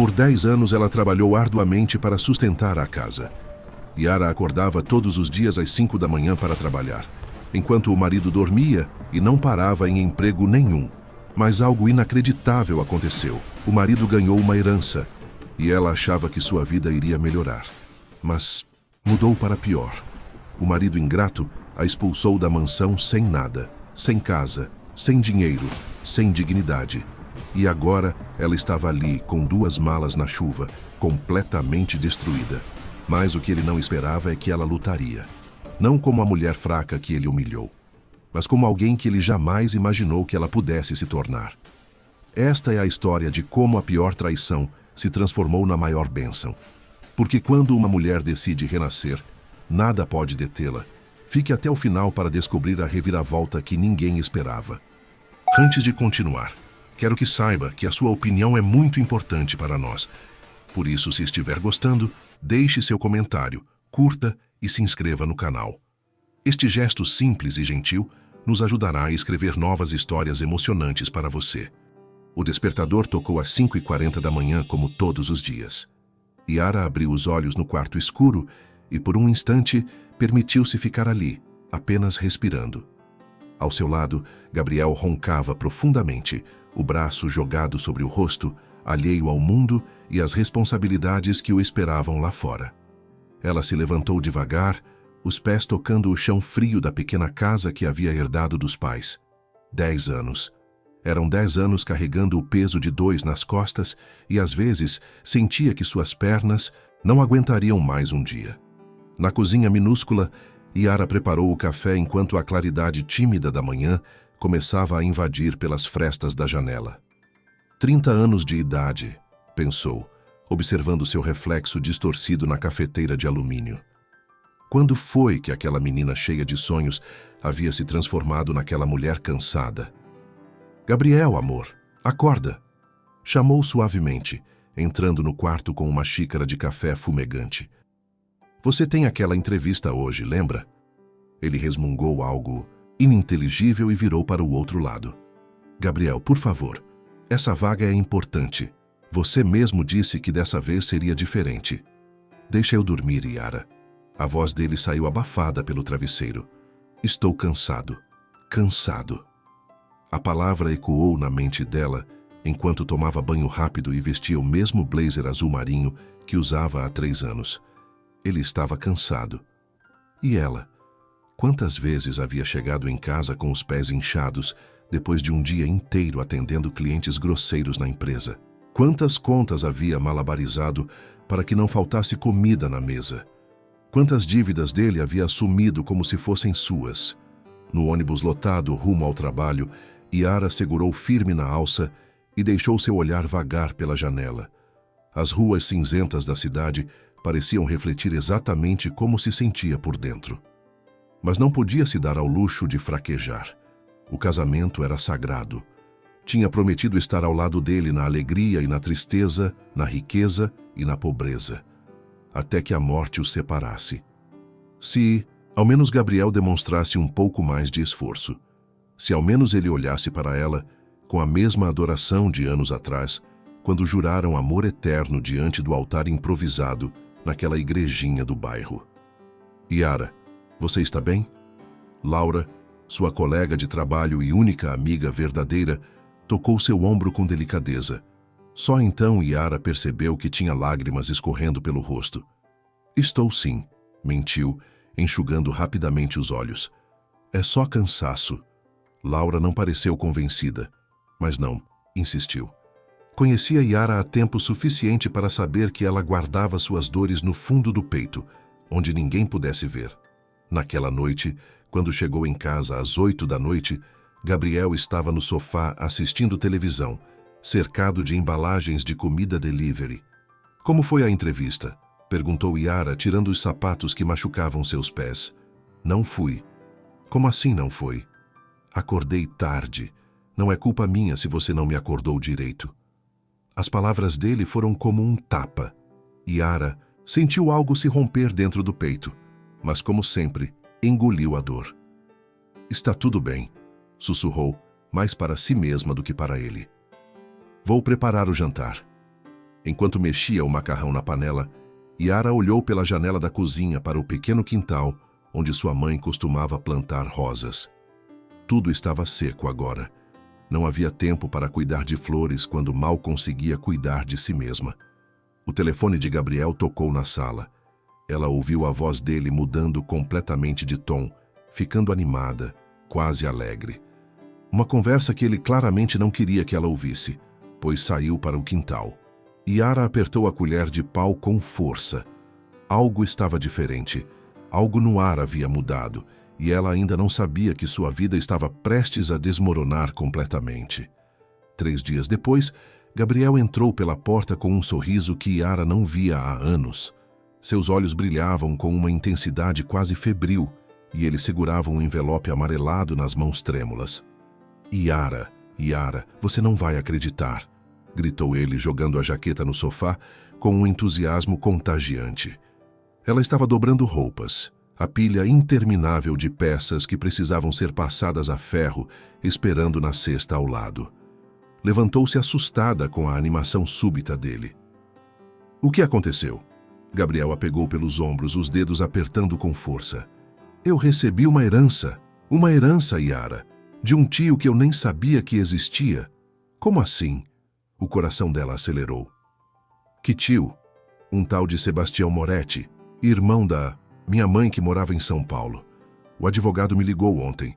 Por 10 anos ela trabalhou arduamente para sustentar a casa. Yara acordava todos os dias às 5 da manhã para trabalhar, enquanto o marido dormia e não parava em emprego nenhum. Mas algo inacreditável aconteceu. O marido ganhou uma herança e ela achava que sua vida iria melhorar. Mas mudou para pior. O marido ingrato a expulsou da mansão sem nada, sem casa, sem dinheiro, sem dignidade. E agora ela estava ali com 2 malas na chuva, completamente destruída. Mas o que ele não esperava é que ela lutaria. Não como a mulher fraca que ele humilhou, mas como alguém que ele jamais imaginou que ela pudesse se tornar. Esta é a história de como a pior traição se transformou na maior bênção. Porque quando uma mulher decide renascer, nada pode detê-la. Fique até o final para descobrir a reviravolta que ninguém esperava. Antes de continuar, quero que saiba que a sua opinião é muito importante para nós. Por isso, se estiver gostando, deixe seu comentário, curta e se inscreva no canal. Este gesto simples e gentil nos ajudará a escrever novas histórias emocionantes para você. O despertador tocou às 5h40 da manhã, como todos os dias. Yara abriu os olhos no quarto escuro e, por um instante, permitiu-se ficar ali, apenas respirando. Ao seu lado, Gabriel roncava profundamente, o braço jogado sobre o rosto, alheio ao mundo e às responsabilidades que o esperavam lá fora. Ela se levantou devagar, os pés tocando o chão frio da pequena casa que havia herdado dos pais. 10 anos. Eram 10 anos carregando o peso de 2 nas costas e, às vezes, sentia que suas pernas não aguentariam mais um dia. Na cozinha minúscula, Yara preparou o café enquanto a claridade tímida da manhã começava a invadir pelas frestas da janela. 30 anos de idade, pensou, observando seu reflexo distorcido na cafeteira de alumínio. Quando foi que aquela menina cheia de sonhos havia se transformado naquela mulher cansada? Gabriel, amor, acorda! Chamou suavemente, entrando no quarto com uma xícara de café fumegante. Você tem aquela entrevista hoje, lembra? Ele resmungou algo ininteligível e virou para o outro lado. Gabriel, por favor, essa vaga é importante. Você mesmo disse que dessa vez seria diferente. Deixa eu dormir, Yara. A voz dele saiu abafada pelo travesseiro. Estou cansado. Cansado. A palavra ecoou na mente dela enquanto tomava banho rápido e vestia o mesmo blazer azul marinho que usava há 3 anos. Ele estava cansado. E ela? Quantas vezes havia chegado em casa com os pés inchados depois de um dia inteiro atendendo clientes grosseiros na empresa? Quantas contas havia malabarizado para que não faltasse comida na mesa? Quantas dívidas dele havia assumido como se fossem suas? No ônibus lotado rumo ao trabalho, Yara segurou firme na alça e deixou seu olhar vagar pela janela. As ruas cinzentas da cidade pareciam refletir exatamente como se sentia por dentro. Mas não podia se dar ao luxo de fraquejar. O casamento era sagrado. Tinha prometido estar ao lado dele na alegria e na tristeza, na riqueza e na pobreza, até que a morte os separasse. Se, ao menos Gabriel demonstrasse um pouco mais de esforço, se ao menos ele olhasse para ela com a mesma adoração de anos atrás, quando juraram amor eterno diante do altar improvisado naquela igrejinha do bairro. Yara, você está bem? Laura, sua colega de trabalho e única amiga verdadeira, tocou seu ombro com delicadeza. Só então Yara percebeu que tinha lágrimas escorrendo pelo rosto. Estou sim, mentiu, enxugando rapidamente os olhos. É só cansaço. Laura não pareceu convencida, mas não, insistiu. Conhecia Yara há tempo suficiente para saber que ela guardava suas dores no fundo do peito, onde ninguém pudesse ver. Naquela noite, quando chegou em casa às 8 da noite, Gabriel estava no sofá assistindo televisão, cercado de embalagens de comida delivery. Como foi a entrevista? Perguntou Yara, tirando os sapatos que machucavam seus pés. Não fui. Como assim não foi? Acordei tarde. Não é culpa minha se você não me acordou direito. As palavras dele foram como um tapa. Yara sentiu algo se romper dentro do peito, mas como sempre, engoliu a dor. Está tudo bem, sussurrou, mais para si mesma do que para ele. Vou preparar o jantar. Enquanto mexia o macarrão na panela, Yara olhou pela janela da cozinha para o pequeno quintal onde sua mãe costumava plantar rosas. Tudo estava seco agora. Não havia tempo para cuidar de flores quando mal conseguia cuidar de si mesma. O telefone de Gabriel tocou na sala. Ela ouviu a voz dele mudando completamente de tom, ficando animada, quase alegre. Uma conversa que ele claramente não queria que ela ouvisse, pois saiu para o quintal. Yara apertou a colher de pau com força. Algo estava diferente. Algo no ar havia mudado, e ela ainda não sabia que sua vida estava prestes a desmoronar completamente. 3 dias depois, Gabriel entrou pela porta com um sorriso que Yara não via há anos. Seus olhos brilhavam com uma intensidade quase febril, e ele segurava um envelope amarelado nas mãos trêmulas. Yara, Yara, você não vai acreditar, gritou ele, jogando a jaqueta no sofá com um entusiasmo contagiante. Ela estava dobrando roupas, a pilha interminável de peças que precisavam ser passadas a ferro, esperando na cesta ao lado. Levantou-se assustada com a animação súbita dele. O que aconteceu? Gabriel a pegou pelos ombros, os dedos apertando com força. Eu recebi uma herança, Yara, de um tio que eu nem sabia que existia. Como assim? O coração dela acelerou. Que tio? Um tal de Sebastião Moretti, irmão da minha mãe que morava em São Paulo. O advogado me ligou ontem.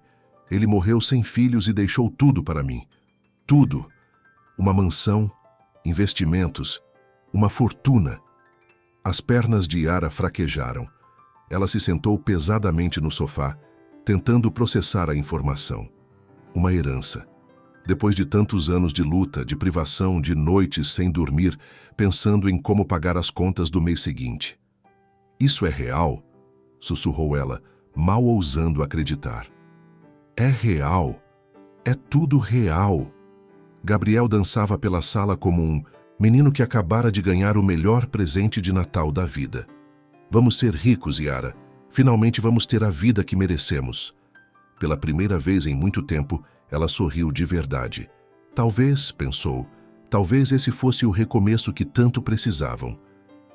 Ele morreu sem filhos e deixou tudo para mim. Tudo. Uma mansão, investimentos, uma fortuna. As pernas de Yara fraquejaram. Ela se sentou pesadamente no sofá, tentando processar a informação. Uma herança. Depois de tantos anos de luta, de privação, de noites sem dormir, pensando em como pagar as contas do mês seguinte. Isso é real? Sussurrou ela, mal ousando acreditar. É real. É tudo real. Gabriel dançava pela sala como um menino que acabara de ganhar o melhor presente de Natal da vida. Vamos ser ricos, Yara. Finalmente vamos ter a vida que merecemos. Pela primeira vez em muito tempo, ela sorriu de verdade. Talvez, pensou, talvez esse fosse o recomeço que tanto precisavam.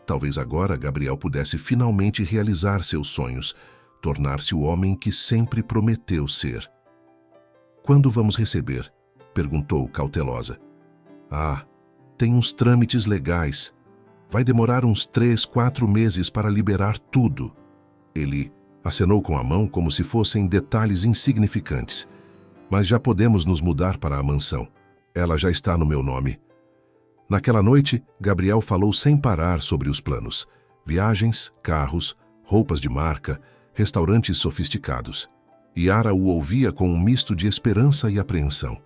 Talvez agora Gabriel pudesse finalmente realizar seus sonhos, tornar-se o homem que sempre prometeu ser. Quando vamos receber? Perguntou cautelosa. Ah, tem uns trâmites legais. Vai demorar uns 3, 4 meses para liberar tudo. Ele acenou com a mão como se fossem detalhes insignificantes. Mas já podemos nos mudar para a mansão. Ela já está no meu nome. Naquela noite, Gabriel falou sem parar sobre os planos. Viagens, carros, roupas de marca, restaurantes sofisticados. Yara o ouvia com um misto de esperança e apreensão.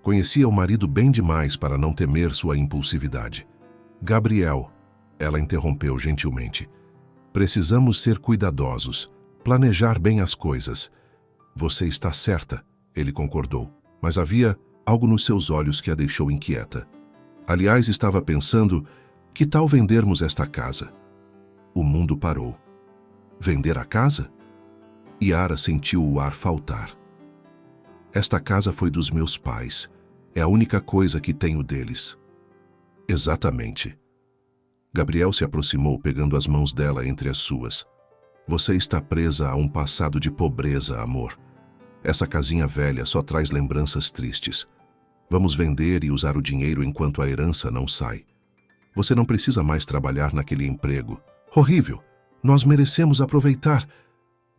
Conhecia o marido bem demais para não temer sua impulsividade. Gabriel, ela interrompeu gentilmente. Precisamos ser cuidadosos, planejar bem as coisas. Você está certa, ele concordou, mas havia algo nos seus olhos que a deixou inquieta. Aliás, estava pensando, que tal vendermos esta casa? O mundo parou. Vender a casa? Yara sentiu o ar faltar. Esta casa foi dos meus pais. É a única coisa que tenho deles. Exatamente. Gabriel se aproximou pegando as mãos dela entre as suas. Você está presa a um passado de pobreza, amor. Essa casinha velha só traz lembranças tristes. Vamos vender e usar o dinheiro enquanto a herança não sai. Você não precisa mais trabalhar naquele emprego. Horrível! Nós merecemos aproveitar.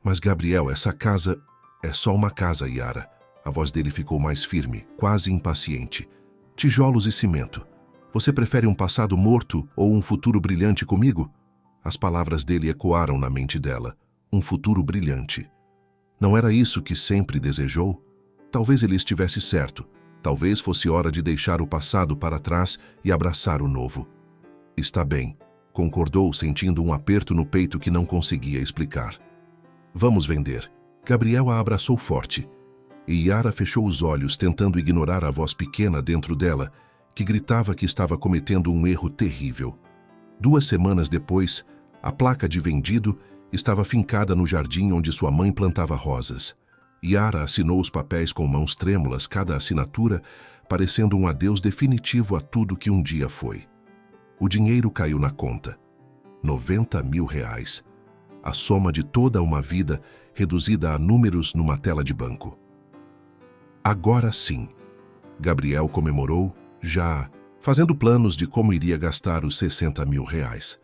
Mas, Gabriel, essa casa é só uma casa, Yara. A voz dele ficou mais firme, quase impaciente. Tijolos e cimento. Você prefere um passado morto ou um futuro brilhante comigo? As palavras dele ecoaram na mente dela. Um futuro brilhante. Não era isso que sempre desejou? Talvez ele estivesse certo. Talvez fosse hora de deixar o passado para trás e abraçar o novo. Está bem, concordou, sentindo um aperto no peito que não conseguia explicar. Vamos vender. Gabriel a abraçou forte. E Yara fechou os olhos, tentando ignorar a voz pequena dentro dela, que gritava que estava cometendo um erro terrível. 2 semanas depois, a placa de vendido estava fincada no jardim onde sua mãe plantava rosas. Yara assinou os papéis com mãos trêmulas, cada assinatura parecendo um adeus definitivo a tudo que um dia foi. O dinheiro caiu na conta. 90 mil reais. A soma de toda uma vida reduzida a números numa tela de banco. Agora sim, Gabriel comemorou, já fazendo planos de como iria gastar os 60 mil reais.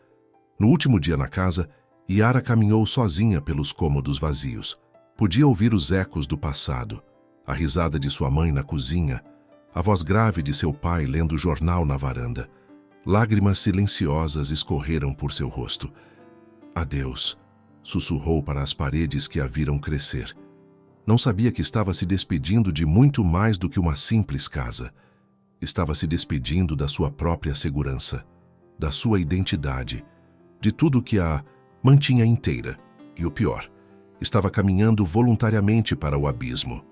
No último dia na casa, Yara caminhou sozinha pelos cômodos vazios. Podia ouvir os ecos do passado, a risada de sua mãe na cozinha, a voz grave de seu pai lendo o jornal na varanda. Lágrimas silenciosas escorreram por seu rosto. Adeus, sussurrou para as paredes que a viram crescer. Não sabia que estava se despedindo de muito mais do que uma simples casa. Estava se despedindo da sua própria segurança, da sua identidade, de tudo que a mantinha inteira. E o pior, estava caminhando voluntariamente para o abismo.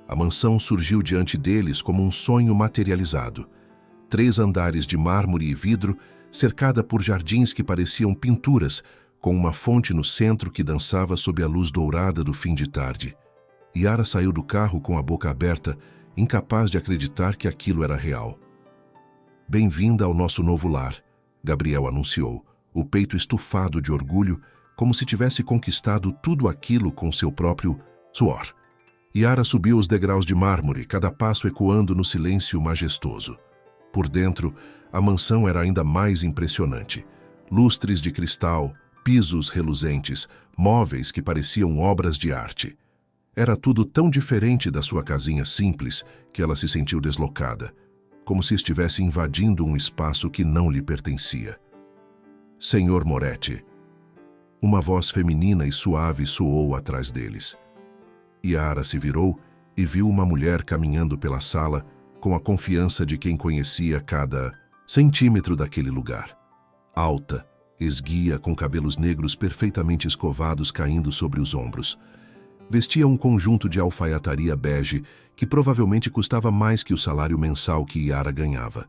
A mansão surgiu diante deles como um sonho materializado. 3 andares de mármore e vidro, cercada por jardins que pareciam pinturas, com uma fonte no centro que dançava sob a luz dourada do fim de tarde. Yara saiu do carro com a boca aberta, incapaz de acreditar que aquilo era real. Bem-vinda ao nosso novo lar, Gabriel anunciou, o peito estufado de orgulho, como se tivesse conquistado tudo aquilo com seu próprio suor. Yara subiu os degraus de mármore, cada passo ecoando no silêncio majestoso. Por dentro, a mansão era ainda mais impressionante. Lustres de cristal, pisos reluzentes, móveis que pareciam obras de arte. Era tudo tão diferente da sua casinha simples que ela se sentiu deslocada, como se estivesse invadindo um espaço que não lhe pertencia. Senhor Moretti. Uma voz feminina e suave soou atrás deles. Yara se virou e viu uma mulher caminhando pela sala com a confiança de quem conhecia cada centímetro daquele lugar. Alta, esguia, com cabelos negros perfeitamente escovados caindo sobre os ombros. Vestia um conjunto de alfaiataria bege que provavelmente custava mais que o salário mensal que Yara ganhava.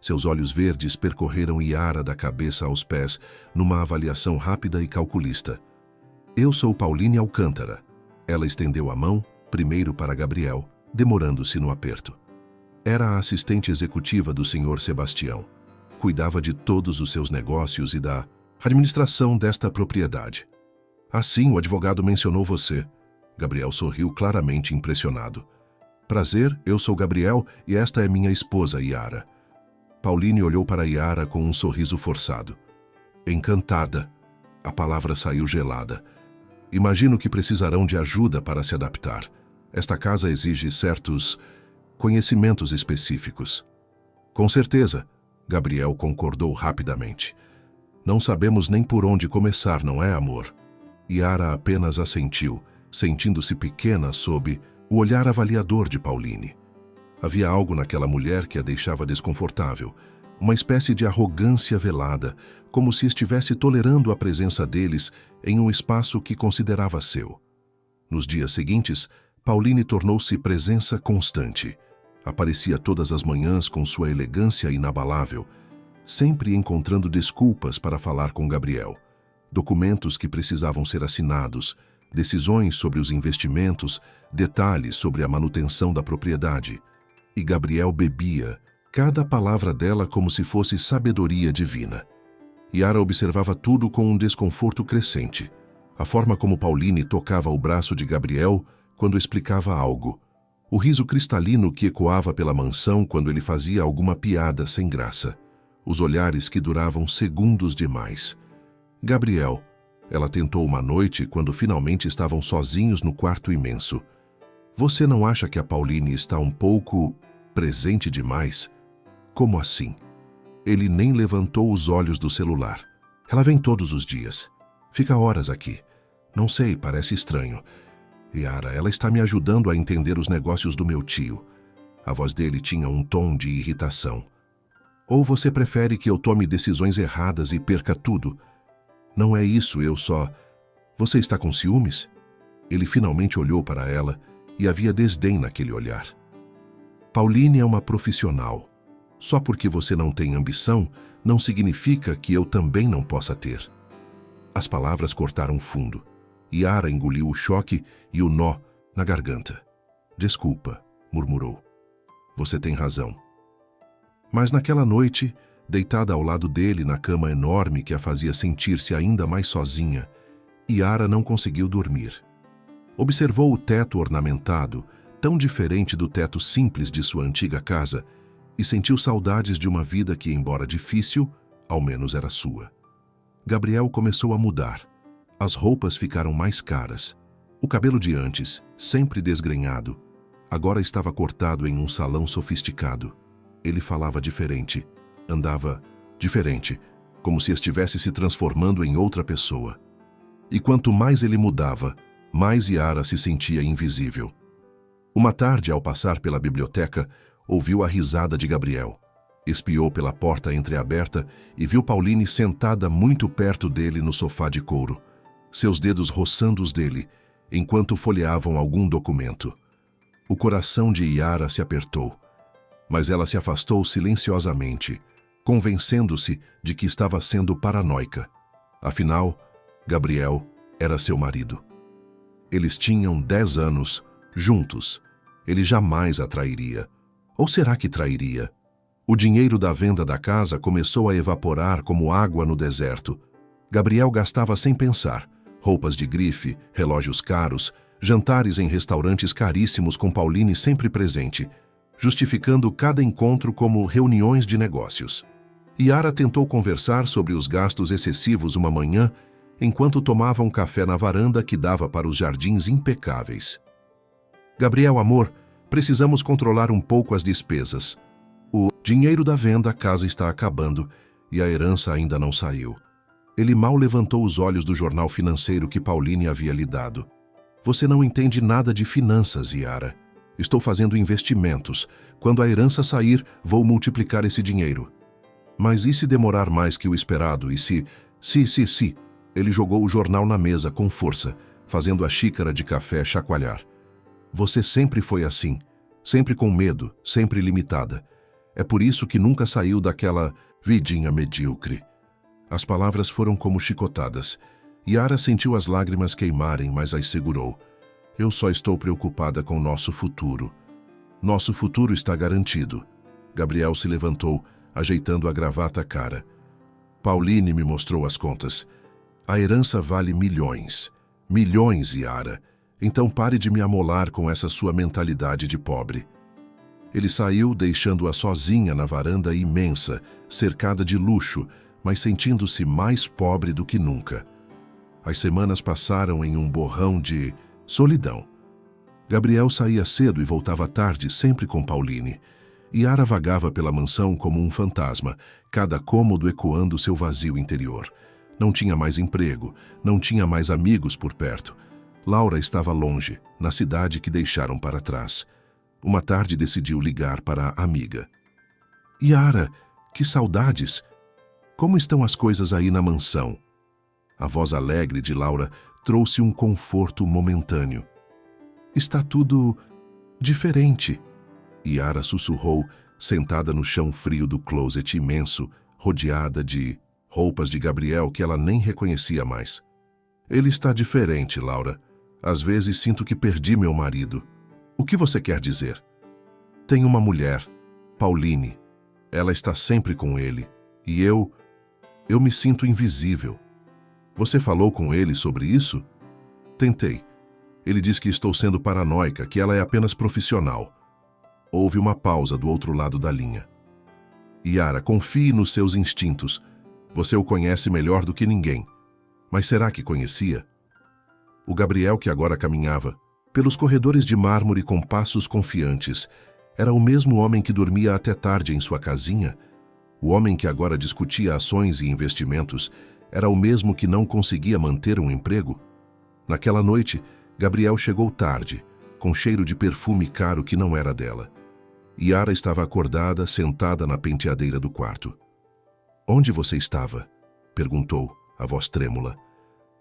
Seus olhos verdes percorreram Yara da cabeça aos pés numa avaliação rápida e calculista. Eu sou Pauline Alcântara. Ela estendeu a mão, primeiro para Gabriel, demorando-se no aperto. Era a assistente executiva do Sr. Sebastião. Cuidava de todos os seus negócios e da administração desta propriedade. Assim, o advogado mencionou você. Gabriel sorriu claramente impressionado. Prazer, eu sou Gabriel e esta é minha esposa, Yara. Pauline olhou para Yara com um sorriso forçado. Encantada. A palavra saiu gelada. Imagino que precisarão de ajuda para se adaptar. Esta casa exige certos conhecimentos específicos. Com certeza, Gabriel concordou rapidamente. Não sabemos nem por onde começar, não é, amor? Yara apenas assentiu, sentindo-se pequena sob o olhar avaliador de Pauline. Havia algo naquela mulher que a deixava desconfortável, uma espécie de arrogância velada, como se estivesse tolerando a presença deles em um espaço que considerava seu. Nos dias seguintes, Pauline tornou-se presença constante. Aparecia todas as manhãs com sua elegância inabalável, sempre encontrando desculpas para falar com Gabriel. Documentos que precisavam ser assinados, decisões sobre os investimentos, detalhes sobre a manutenção da propriedade. E Gabriel bebia cada palavra dela como se fosse sabedoria divina. Yara observava tudo com um desconforto crescente. A forma como Pauline tocava o braço de Gabriel quando explicava algo. O riso cristalino que ecoava pela mansão quando ele fazia alguma piada sem graça. Os olhares que duravam segundos demais. Gabriel, ela tentou uma noite quando finalmente estavam sozinhos no quarto imenso. Você não acha que a Pauline está um pouco presente demais? Como assim? Ele nem levantou os olhos do celular. Ela vem todos os dias. Fica horas aqui. Não sei, parece estranho. Yara, ela está me ajudando a entender os negócios do meu tio. A voz dele tinha um tom de irritação. Ou você prefere que eu tome decisões erradas e perca tudo? Não é isso, eu só... Você está com ciúmes? Ele finalmente olhou para ela e havia desdém naquele olhar. Pauline é uma profissional. Só porque você não tem ambição, não significa que eu também não possa ter. As palavras cortaram fundo. Yara engoliu o choque e o nó na garganta. Desculpa, murmurou. Você tem razão. Mas naquela noite, deitada ao lado dele na cama enorme que a fazia sentir-se ainda mais sozinha, Yara não conseguiu dormir. Observou o teto ornamentado, tão diferente do teto simples de sua antiga casa, e sentiu saudades de uma vida que, embora difícil, ao menos era sua. Gabriel começou a mudar. As roupas ficaram mais caras. O cabelo de antes, sempre desgrenhado, agora estava cortado em um salão sofisticado. Ele falava diferente, andava diferente, como se estivesse se transformando em outra pessoa. E quanto mais ele mudava, mais Yara se sentia invisível. Uma tarde, ao passar pela biblioteca, ouviu a risada de Gabriel. Espiou pela porta entreaberta e viu Pauline sentada muito perto dele no sofá de couro, seus dedos roçando os dele, enquanto folheavam algum documento. O coração de Yara se apertou, mas ela se afastou silenciosamente, convencendo-se de que estava sendo paranoica. Afinal, Gabriel era seu marido. Eles tinham 10 anos, juntos. Ele jamais a trairia. Ou será que trairia? O dinheiro da venda da casa começou a evaporar como água no deserto. Gabriel gastava sem pensar. Roupas de grife, relógios caros, jantares em restaurantes caríssimos com Pauline sempre presente, justificando cada encontro como reuniões de negócios. Yara tentou conversar sobre os gastos excessivos uma manhã, enquanto tomava um café na varanda que dava para os jardins impecáveis. Gabriel, amor, precisamos controlar um pouco as despesas. O dinheiro da venda da casa está acabando e a herança ainda não saiu. Ele mal levantou os olhos do jornal financeiro que Pauline havia lhe dado. Você não entende nada de finanças, Yara. Estou fazendo investimentos. Quando a herança sair, vou multiplicar esse dinheiro. Mas e se demorar mais que o esperado? E se... Ele jogou o jornal na mesa com força, fazendo a xícara de café chacoalhar. Você sempre foi assim, sempre com medo, sempre limitada. É por isso que nunca saiu daquela vidinha medíocre. As palavras foram como chicotadas. Yara sentiu as lágrimas queimarem, mas as segurou. Eu só estou preocupada com nosso futuro. Nosso futuro está garantido. Gabriel se levantou, ajeitando a gravata cara. Pauline me mostrou as contas. A herança vale milhões. Milhões, Yara. Então pare de me amolar com essa sua mentalidade de pobre. Ele saiu, deixando-a sozinha na varanda imensa, cercada de luxo, mas sentindo-se mais pobre do que nunca. As semanas passaram em um borrão de solidão. Gabriel saía cedo e voltava tarde, sempre com Pauline. Yara vagava pela mansão como um fantasma, cada cômodo ecoando seu vazio interior. Não tinha mais emprego, não tinha mais amigos por perto. Laura estava longe, na cidade que deixaram para trás. Uma tarde decidiu ligar para a amiga. Yara, que saudades! Como estão as coisas aí na mansão? A voz alegre de Laura trouxe um conforto momentâneo. Está tudo diferente. Yara sussurrou, sentada no chão frio do closet imenso, rodeada de roupas de Gabriel que ela nem reconhecia mais. Ele está diferente, Laura. Às vezes sinto que perdi meu marido. O que você quer dizer? Tem uma mulher, Pauline. Ela está sempre com ele. E eu me sinto invisível. Você falou com ele sobre isso? Tentei. Ele diz que estou sendo paranoica, que ela é apenas profissional. Houve uma pausa do outro lado da linha. Yara, confie nos seus instintos. Você o conhece melhor do que ninguém. Mas será que conhecia? O Gabriel, que agora caminhava pelos corredores de mármore com passos confiantes, era o mesmo homem que dormia até tarde em sua casinha? O homem que agora discutia ações e investimentos era o mesmo que não conseguia manter um emprego? Naquela noite, Gabriel chegou tarde, com cheiro de perfume caro que não era dela. Yara estava acordada, sentada na penteadeira do quarto. Onde você estava? Perguntou, a voz trêmula.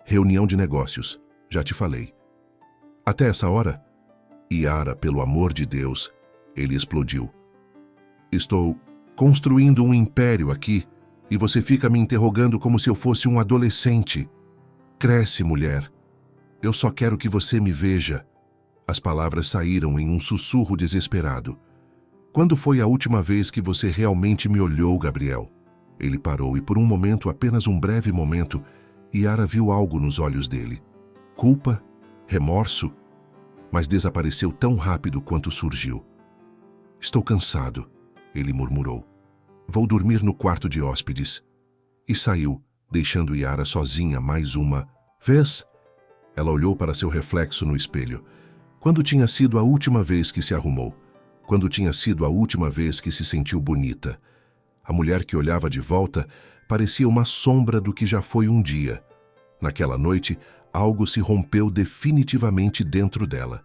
Reunião de negócios, já te falei. Até essa hora? Yara, pelo amor de Deus, ele explodiu. Estou construindo um império aqui e você fica me interrogando como se eu fosse um adolescente. Cresce, mulher. Eu só quero que você me veja. As palavras saíram em um sussurro desesperado. Quando foi a última vez que você realmente me olhou, Gabriel? Ele parou e por um momento, apenas um breve momento, Yara viu algo nos olhos dele. Culpa? Remorso? Mas desapareceu tão rápido quanto surgiu. Estou cansado, ele murmurou. Vou dormir no quarto de hóspedes. E saiu, deixando Yara sozinha mais uma vez. Ela olhou para seu reflexo no espelho. Quando tinha sido a última vez que se arrumou? Quando tinha sido a última vez que se sentiu bonita? A mulher que olhava de volta parecia uma sombra do que já foi um dia. Naquela noite, algo se rompeu definitivamente dentro dela.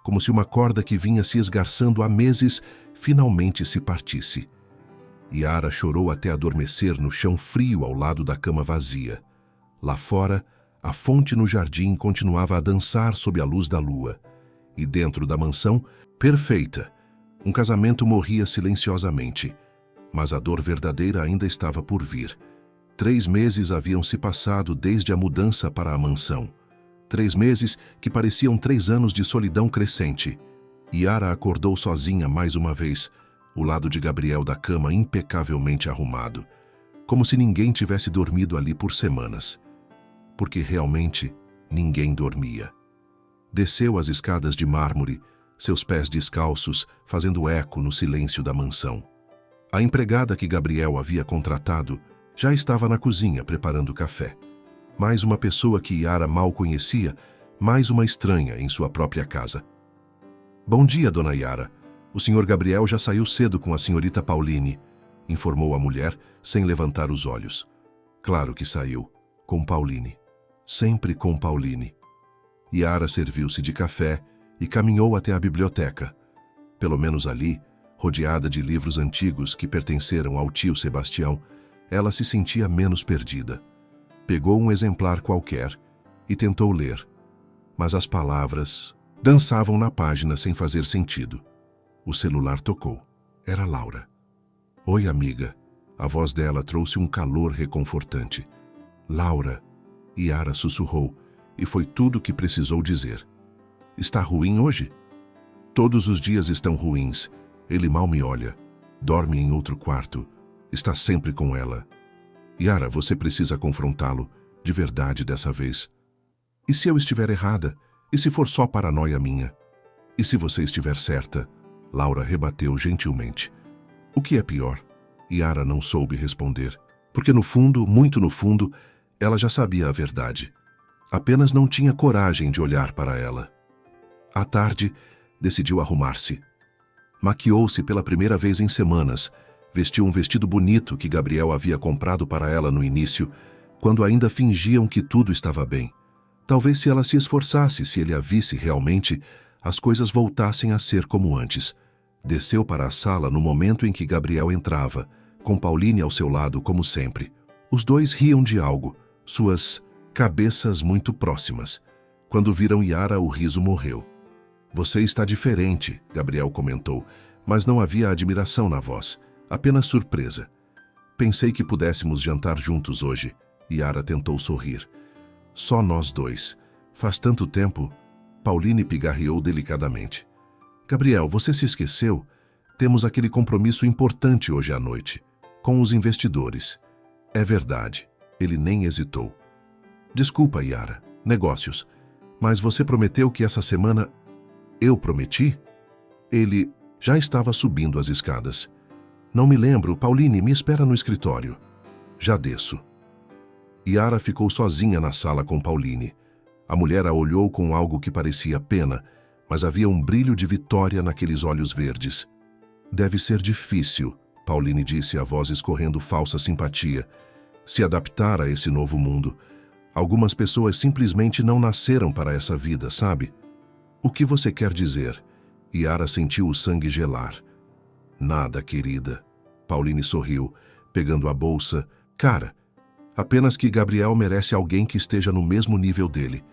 Como se uma corda que vinha se esgarçando há meses finalmente se partisse. Yara chorou até adormecer no chão frio ao lado da cama vazia. Lá fora, a fonte no jardim continuava a dançar sob a luz da lua. E dentro da mansão, perfeita, um casamento morria silenciosamente. Mas a dor verdadeira ainda estava por vir. 3 meses haviam se passado desde a mudança para a mansão. 3 meses que pareciam 3 anos de solidão crescente. Yara acordou sozinha mais uma vez, o lado de Gabriel da cama impecavelmente arrumado, como se ninguém tivesse dormido ali por semanas. Porque realmente ninguém dormia. Desceu as escadas de mármore, seus pés descalços fazendo eco no silêncio da mansão. A empregada que Gabriel havia contratado já estava na cozinha preparando café. Mais uma pessoa que Yara mal conhecia, mais uma estranha em sua própria casa. Bom dia, dona Yara. O senhor Gabriel já saiu cedo com a senhorita Pauline, informou a mulher, sem levantar os olhos. Claro que saiu, com Pauline. Sempre com Pauline. Yara serviu-se de café e caminhou até a biblioteca. Pelo menos ali, rodeada de livros antigos que pertenceram ao tio Sebastião, ela se sentia menos perdida. Pegou um exemplar qualquer e tentou ler. Mas as palavras dançavam na página sem fazer sentido. O celular tocou. Era Laura. Oi, amiga. A voz dela trouxe um calor reconfortante. Laura. Yara sussurrou, e foi tudo o que precisou dizer. Está ruim hoje? Todos os dias estão ruins. Ele mal me olha. Dorme em outro quarto. Está sempre com ela. Yara, você precisa confrontá-lo, de verdade dessa vez. E se eu estiver errada? E se for só paranoia minha? E se você estiver certa? Laura rebateu gentilmente. O que é pior? Yara não soube responder, porque no fundo, muito no fundo, ela já sabia a verdade. Apenas não tinha coragem de olhar para ela. À tarde, decidiu arrumar-se. Maquiou-se pela primeira vez em semanas, vestiu um vestido bonito que Gabriel havia comprado para ela no início, quando ainda fingiam que tudo estava bem. Talvez se ela se esforçasse, se ele a visse realmente, as coisas voltassem a ser como antes. Desceu para a sala no momento em que Gabriel entrava, com Pauline ao seu lado como sempre. Os dois riam de algo, suas cabeças muito próximas. Quando viram Yara, o riso morreu. Você está diferente, Gabriel comentou, mas não havia admiração na voz, apenas surpresa. Pensei que pudéssemos jantar juntos hoje. Yara tentou sorrir. Só nós dois. Faz tanto tempo. Pauline pigarreou delicadamente. Gabriel, você se esqueceu? Temos aquele compromisso importante hoje à noite, com os investidores. É verdade. Ele nem hesitou. Desculpa, Yara. Negócios. Mas você prometeu que essa semana... Eu prometi? Ele já estava subindo as escadas. Não me lembro. Pauline, me espera no escritório. Já desço. Yara ficou sozinha na sala com Pauline. A mulher a olhou com algo que parecia pena, mas havia um brilho de vitória naqueles olhos verdes. Deve ser difícil, Pauline disse, a voz escorrendo falsa simpatia, se adaptar a esse novo mundo. Algumas pessoas simplesmente não nasceram para essa vida, sabe? O que você quer dizer? Yara sentiu o sangue gelar. Nada, querida. Pauline sorriu, pegando a bolsa. Cara, apenas que Gabriel merece alguém que esteja no mesmo nível dele.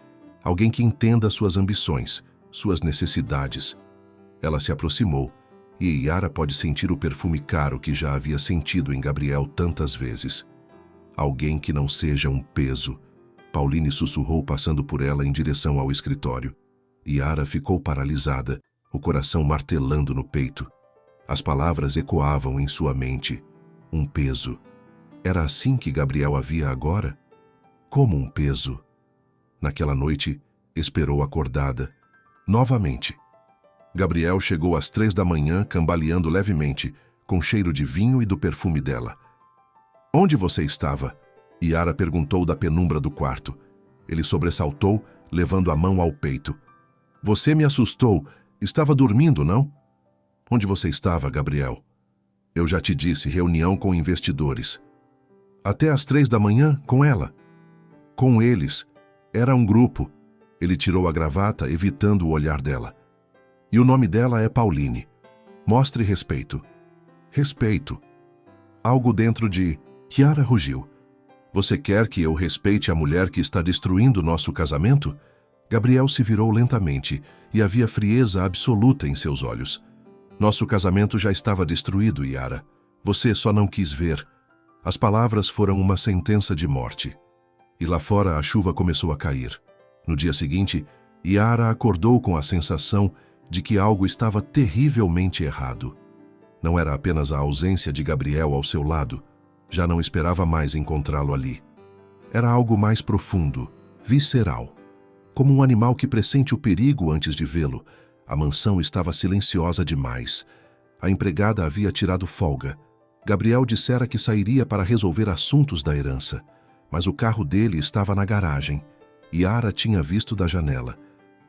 Alguém que entenda suas ambições, suas necessidades. Ela se aproximou, e Yara pode sentir o perfume caro que já havia sentido em Gabriel tantas vezes. Alguém que não seja um peso. Pauline sussurrou, passando por ela em direção ao escritório. Yara ficou paralisada, o coração martelando no peito. As palavras ecoavam em sua mente. Um peso. Era assim que Gabriel a via agora? Como um peso. Naquela noite, esperou acordada. Novamente. Gabriel chegou às 3 da manhã, cambaleando levemente, com cheiro de vinho e do perfume dela. Onde você estava? Yara perguntou da penumbra do quarto. Ele sobressaltou, levando a mão ao peito. Você me assustou. Estava dormindo, não? Onde você estava, Gabriel? Eu já te disse, reunião com investidores. Até às 3 da manhã, com ela. Com eles. Era um grupo. Ele tirou a gravata, evitando o olhar dela. E o nome dela é Pauline. Mostre respeito. Respeito. Algo dentro de... Yara rugiu. Você quer que eu respeite a mulher que está destruindo nosso casamento? Gabriel se virou lentamente e havia frieza absoluta em seus olhos. Nosso casamento já estava destruído, Yara. Você só não quis ver. As palavras foram uma sentença de morte. E lá fora a chuva começou a cair. No dia seguinte, Yara acordou com a sensação de que algo estava terrivelmente errado. Não era apenas a ausência de Gabriel ao seu lado. Já não esperava mais encontrá-lo ali. Era algo mais profundo, visceral. Como um animal que pressente o perigo antes de vê-lo, a mansão estava silenciosa demais. A empregada havia tirado folga. Gabriel dissera que sairia para resolver assuntos da herança, mas o carro dele estava na garagem. Yara tinha visto da janela.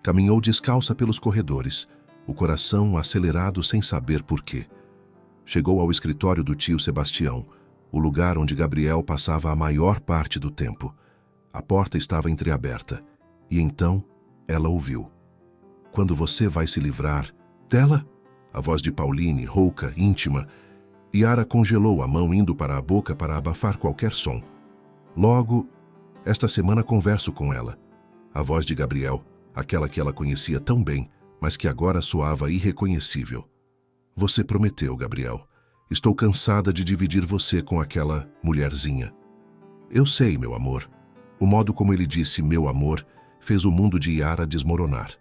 Caminhou descalça pelos corredores, o coração acelerado sem saber por quê. Chegou ao escritório do tio Sebastião, o lugar onde Gabriel passava a maior parte do tempo. A porta estava entreaberta, e então ela ouviu. Quando você vai se livrar dela? A voz de Pauline, rouca, íntima. Yara congelou a mão indo para a boca para abafar qualquer som. Logo, esta semana converso com ela. A voz de Gabriel, aquela que ela conhecia tão bem, mas que agora soava irreconhecível. Você prometeu, Gabriel. Estou cansada de dividir você com aquela mulherzinha. Eu sei, meu amor. O modo como ele disse meu amor fez o mundo de Yara desmoronar.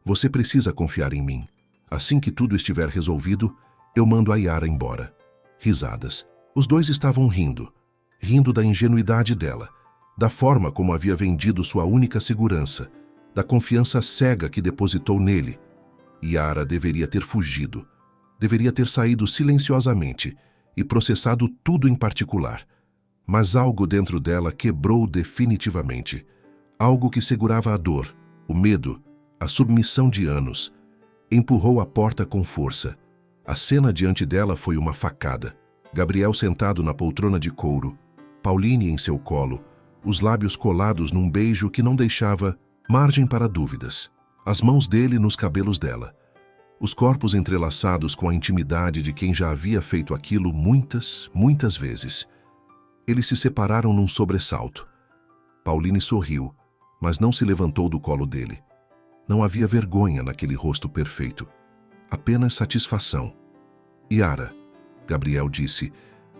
Você precisa confiar em mim. Assim que tudo estiver resolvido, eu mando a Yara embora. Risadas. Os dois estavam rindo. Rindo da ingenuidade dela, da forma como havia vendido sua única segurança, da confiança cega que depositou nele. Yara deveria ter fugido. Deveria ter saído silenciosamente e processado tudo em particular. Mas algo dentro dela quebrou definitivamente. Algo que segurava a dor, o medo, a submissão de anos. Empurrou a porta com força. A cena diante dela foi uma facada. Gabriel sentado na poltrona de couro, Pauline em seu colo, os lábios colados num beijo que não deixava margem para dúvidas. As mãos dele nos cabelos dela. Os corpos entrelaçados com a intimidade de quem já havia feito aquilo muitas, muitas vezes. Eles se separaram num sobressalto. Pauline sorriu, mas não se levantou do colo dele. Não havia vergonha naquele rosto perfeito. Apenas satisfação. Yara, Gabriel disse,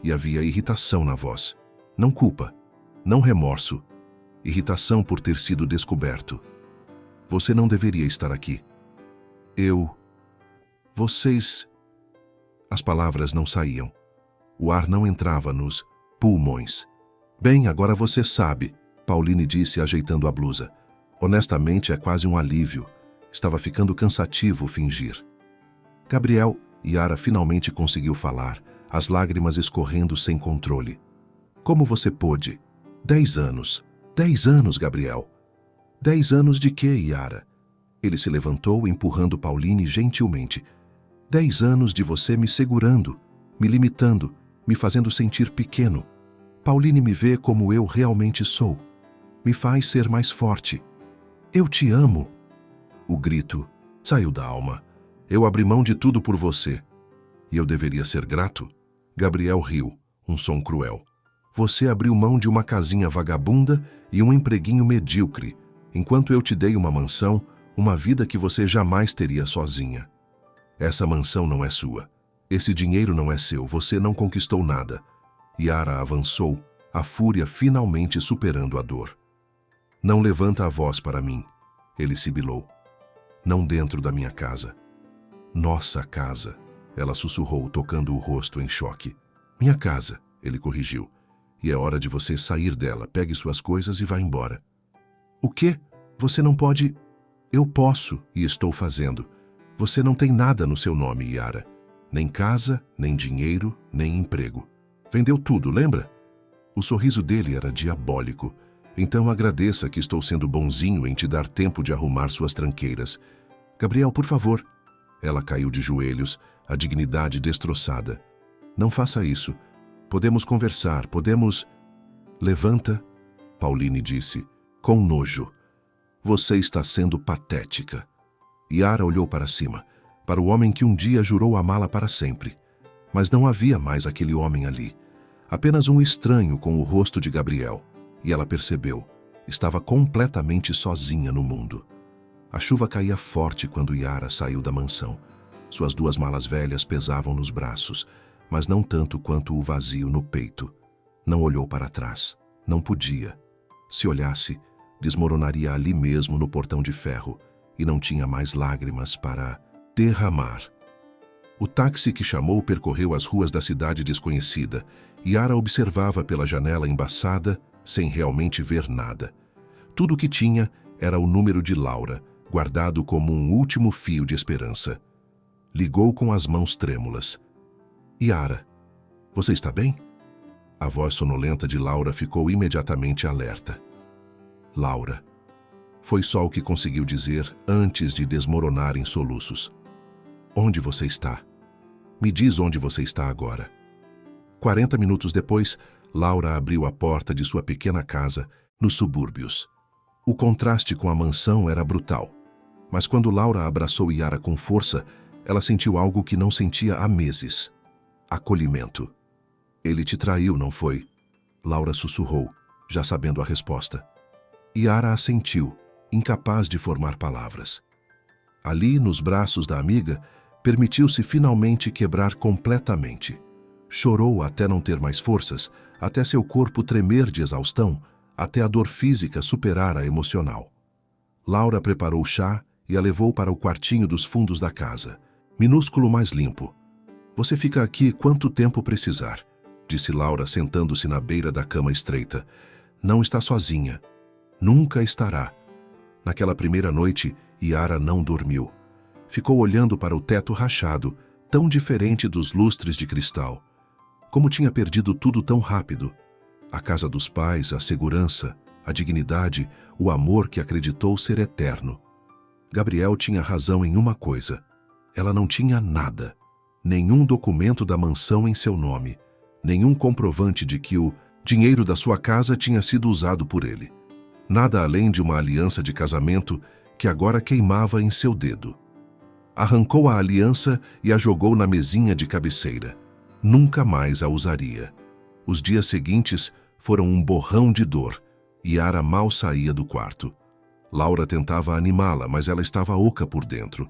e havia irritação na voz. Não culpa, não remorso. Irritação por ter sido descoberto. Você não deveria estar aqui. Vocês... As palavras não saíam. O ar não entrava nos pulmões. Bem, agora você sabe, Pauline disse ajeitando a blusa. Honestamente, é quase um alívio. Estava ficando cansativo fingir. Gabriel, Yara finalmente conseguiu falar, as lágrimas escorrendo sem controle. Como você pôde? 10 anos. 10 anos, Gabriel. 10 anos de quê, Yara? Ele se levantou, empurrando Pauline gentilmente. 10 anos de você me segurando, me limitando, me fazendo sentir pequeno. Pauline me vê como eu realmente sou. Me faz ser mais forte. Eu te amo. O grito saiu da alma. Eu abri mão de tudo por você. E eu deveria ser grato? Gabriel riu, um som cruel. Você abriu mão de uma casinha vagabunda e um empreguinho medíocre, enquanto eu te dei uma mansão, uma vida que você jamais teria sozinha. Essa mansão não é sua. Esse dinheiro não é seu. Você não conquistou nada. Yara avançou, a fúria finalmente superando a dor. Não levanta a voz para mim, ele sibilou. Não dentro da minha casa. Nossa casa, ela sussurrou, tocando o rosto em choque. Minha casa, ele corrigiu. e é hora de você sair dela. Pegue suas coisas e vá embora. O quê? Você não pode... Eu posso e estou fazendo. Você não tem nada no seu nome, Yara. Nem casa, nem dinheiro, nem emprego. Vendeu tudo, lembra? O sorriso dele era diabólico. Então agradeça que estou sendo bonzinho em te dar tempo de arrumar suas tranqueiras. Gabriel, por favor. Ela caiu de joelhos, a dignidade destroçada. Não faça isso. Podemos conversar, podemos... Levanta, Pauline disse, com nojo. Você está sendo patética. Yara olhou para cima, para o homem que um dia jurou amá-la para sempre. Mas não havia mais aquele homem ali. Apenas um estranho com o rosto de Gabriel. E ela percebeu. Estava completamente sozinha no mundo. A chuva caía forte quando Yara saiu da mansão. Suas 2 malas velhas pesavam nos braços, mas não tanto quanto o vazio no peito. Não olhou para trás. Não podia. Se olhasse, desmoronaria ali mesmo no portão de ferro, e não tinha mais lágrimas para derramar. O táxi que chamou percorreu as ruas da cidade desconhecida, e Yara observava pela janela embaçada, sem realmente ver nada. Tudo o que tinha era o número de Laura, guardado como um último fio de esperança. Ligou com as mãos trêmulas. Yara, você está bem? A voz sonolenta de Laura ficou imediatamente alerta. Laura. Foi só o que conseguiu dizer antes de desmoronar em soluços. Onde você está? Me diz onde você está agora. 40 minutos depois, Laura abriu a porta de sua pequena casa nos subúrbios. O contraste com a mansão era brutal. Mas quando Laura abraçou Yara com força, ela sentiu algo que não sentia há meses. Acolhimento. Ele te traiu, não foi? Laura sussurrou, já sabendo a resposta. Yara assentiu, incapaz de formar palavras. Ali, nos braços da amiga, permitiu-se finalmente quebrar completamente. Chorou até não ter mais forças, até seu corpo tremer de exaustão, até a dor física superar a emocional. Laura preparou chá e a levou para o quartinho dos fundos da casa, minúsculo, mais limpo. Você fica aqui quanto tempo precisar, disse Laura, sentando-se na beira da cama estreita. Não está sozinha. Nunca estará. Naquela primeira noite, Yara não dormiu. Ficou olhando para o teto rachado, tão diferente dos lustres de cristal. Como tinha perdido tudo tão rápido. A casa dos pais, a segurança, a dignidade, o amor que acreditou ser eterno. Gabriel tinha razão em uma coisa. Ela não tinha nada. Nenhum documento da mansão em seu nome. Nenhum comprovante de que o dinheiro da sua casa tinha sido usado por ele. Nada além de uma aliança de casamento que agora queimava em seu dedo. Arrancou a aliança e a jogou na mesinha de cabeceira. Nunca mais a usaria. Os dias seguintes foram um borrão de dor. Yara mal saía do quarto. Laura tentava animá-la, mas ela estava oca por dentro.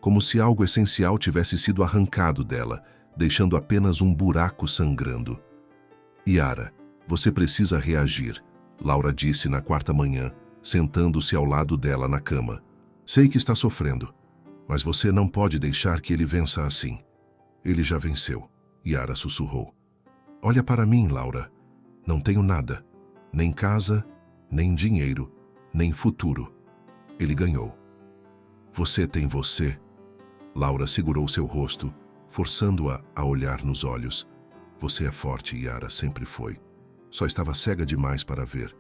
Como se algo essencial tivesse sido arrancado dela, deixando apenas um buraco sangrando. Yara, você precisa reagir, Laura disse na 4ª manhã, sentando-se ao lado dela na cama. Sei que está sofrendo, mas você não pode deixar que ele vença assim. Ele já venceu, Yara sussurrou. Olha para mim, Laura. Não tenho nada, nem casa, nem dinheiro, nem futuro. Ele ganhou. Você tem você. Laura segurou seu rosto, forçando-a a olhar nos olhos. Você é forte, Yara, sempre foi. Só estava cega demais para ver.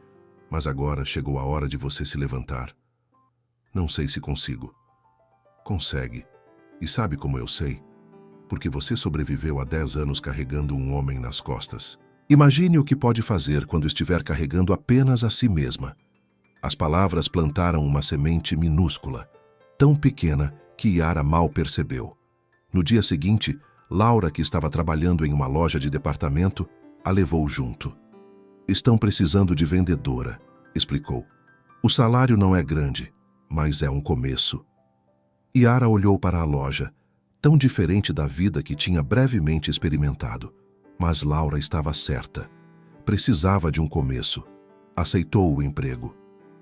Mas agora chegou a hora de você se levantar. Não sei se consigo. Consegue. E sabe como eu sei? Porque você sobreviveu a 10 anos carregando um homem nas costas. Imagine o que pode fazer quando estiver carregando apenas a si mesma. As palavras plantaram uma semente minúscula, tão pequena que Yara mal percebeu. No dia seguinte, Laura, que estava trabalhando em uma loja de departamento, a levou junto. Estão precisando de vendedora, explicou. O salário não é grande, mas é um começo. Yara olhou para a loja, tão diferente da vida que tinha brevemente experimentado. Mas Laura estava certa. Precisava de um começo. Aceitou o emprego.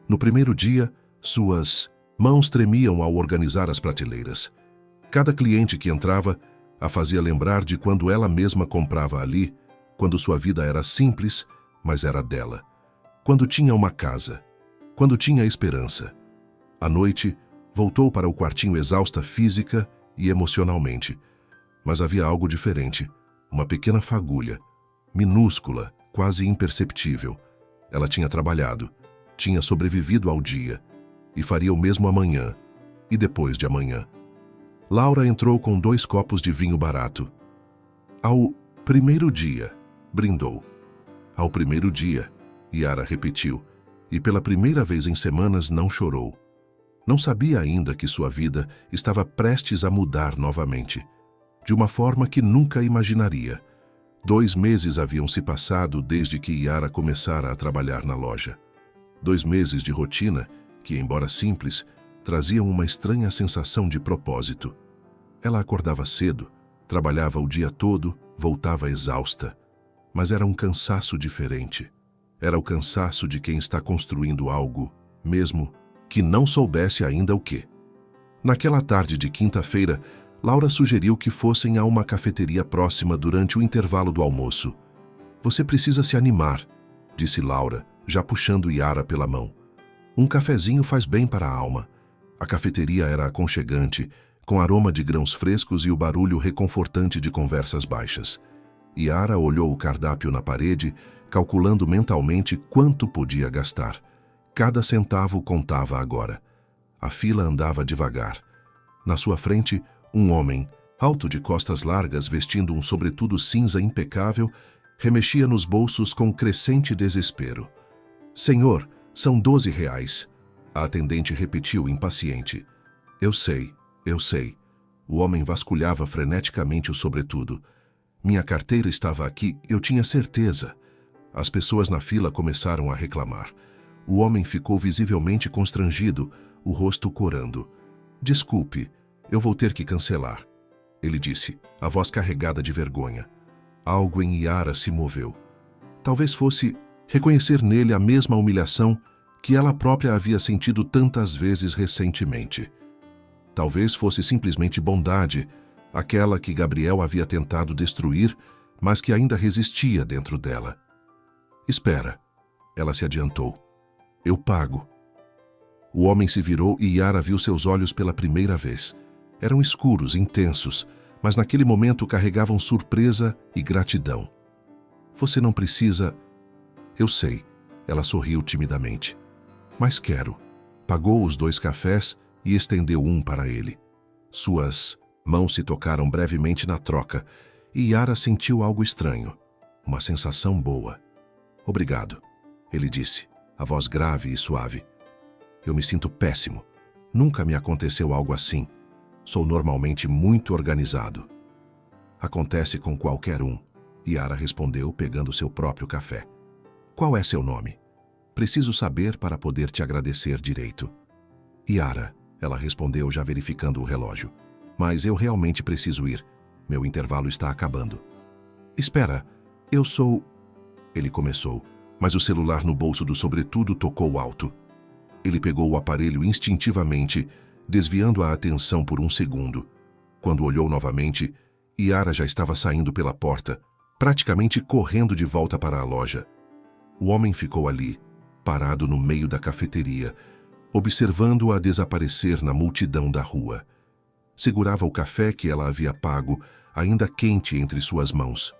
No primeiro dia, suas mãos tremiam ao organizar as prateleiras. Cada cliente que entrava a fazia lembrar de quando ela mesma comprava ali, quando sua vida era simples, mas era dela. Quando tinha uma casa, quando tinha esperança. À noite, voltou para o quartinho exausta física e emocionalmente. Mas havia algo diferente, uma pequena fagulha, minúscula, quase imperceptível. Ela tinha trabalhado, tinha sobrevivido ao dia, e faria o mesmo amanhã, e depois de amanhã. Laura entrou com 2 copos de vinho barato. Ao primeiro dia, brindou. Ao primeiro dia, Yara repetiu, e pela primeira vez em semanas não chorou. Não sabia ainda que sua vida estava prestes a mudar novamente, de uma forma que nunca imaginaria. 2 meses haviam se passado desde que Yara começara a trabalhar na loja. 2 meses de rotina que, embora simples, traziam uma estranha sensação de propósito. Ela acordava cedo, trabalhava o dia todo, voltava exausta. Mas era um cansaço diferente. Era o cansaço de quem está construindo algo, mesmo que não soubesse ainda o quê. Naquela tarde de quinta-feira, Laura sugeriu que fossem a uma cafeteria próxima durante o intervalo do almoço. Você precisa se animar, disse Laura, já puxando Yara pela mão. Um cafezinho faz bem para a alma. A cafeteria era aconchegante, com aroma de grãos frescos e o barulho reconfortante de conversas baixas. Yara olhou o cardápio na parede, calculando mentalmente quanto podia gastar. Cada centavo contava agora. A fila andava devagar. Na sua frente, um homem, alto de costas largas, vestindo um sobretudo cinza impecável, remexia nos bolsos com crescente desespero. Senhor, são 12 reais. A atendente repetiu impaciente. Eu sei. O homem vasculhava freneticamente o sobretudo. Minha carteira estava aqui, eu tinha certeza. As pessoas na fila começaram a reclamar. O homem ficou visivelmente constrangido, o rosto corando. Desculpe, eu vou ter que cancelar, ele disse, a voz carregada de vergonha. Algo em Yara se moveu. Talvez fosse reconhecer nele a mesma humilhação que ela própria havia sentido tantas vezes recentemente. Talvez fosse simplesmente bondade, aquela que Gabriel havia tentado destruir, mas que ainda resistia dentro dela. Espera, ela se adiantou. Eu pago. O homem se virou e Yara viu seus olhos pela primeira vez. Eram escuros, intensos, mas naquele momento carregavam surpresa e gratidão. Você não precisa... Eu sei, ela sorriu timidamente. Mas quero. Pagou os 2 cafés e estendeu um para ele. Suas mãos se tocaram brevemente na troca e Yara sentiu algo estranho, uma sensação boa. Obrigado, ele disse, a voz grave e suave. Eu me sinto péssimo. Nunca me aconteceu algo assim. Sou normalmente muito organizado. Acontece com qualquer um, Yara respondeu pegando seu próprio café. Qual é seu nome? Preciso saber para poder te agradecer direito. Yara, ela respondeu já verificando o relógio. Mas eu realmente preciso ir. Meu intervalo está acabando. Espera, eu sou... Ele começou, mas o celular no bolso do sobretudo tocou alto. Ele pegou o aparelho instintivamente, desviando a atenção por um segundo. Quando olhou novamente, Yara já estava saindo pela porta, praticamente correndo de volta para a loja. O homem ficou ali, parado no meio da cafeteria, observando-a desaparecer na multidão da rua. Segurava o café que ela havia pago, ainda quente entre suas mãos.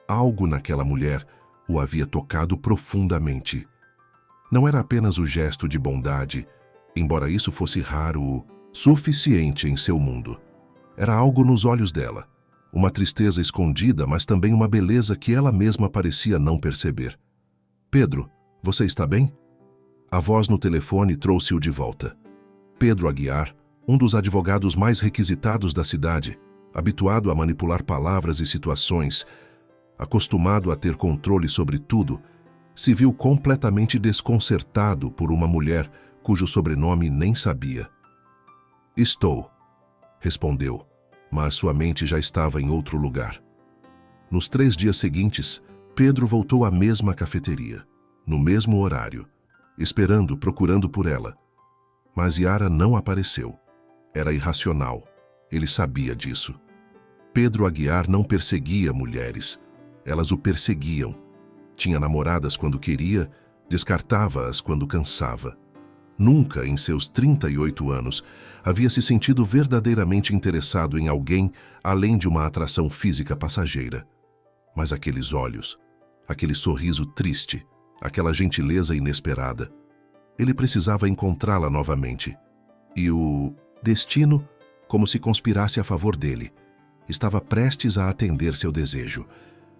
Algo naquela mulher o havia tocado profundamente. Não era apenas o gesto de bondade, embora isso fosse raro o suficiente em seu mundo. Era algo nos olhos dela, uma tristeza escondida, mas também uma beleza que ela mesma parecia não perceber. Pedro, você está bem? A voz no telefone trouxe-o de volta. Pedro Aguiar, um dos advogados mais requisitados da cidade, habituado a manipular palavras e situações, acostumado a ter controle sobre tudo, se viu completamente desconcertado por uma mulher cujo sobrenome nem sabia. Estou, respondeu, mas sua mente já estava em outro lugar. Nos 3 dias seguintes, Pedro voltou à mesma cafeteria, no mesmo horário, esperando, procurando por ela. Mas Yara não apareceu. Era irracional. Ele sabia disso. Pedro Aguiar não perseguia mulheres. Elas o perseguiam. Tinha namoradas quando queria, descartava-as quando cansava. Nunca, em seus 38 anos, havia se sentido verdadeiramente interessado em alguém além de uma atração física passageira. Mas aqueles olhos, aquele sorriso triste, aquela gentileza inesperada, ele precisava encontrá-la novamente. E o destino, como se conspirasse a favor dele, estava prestes a atender seu desejo,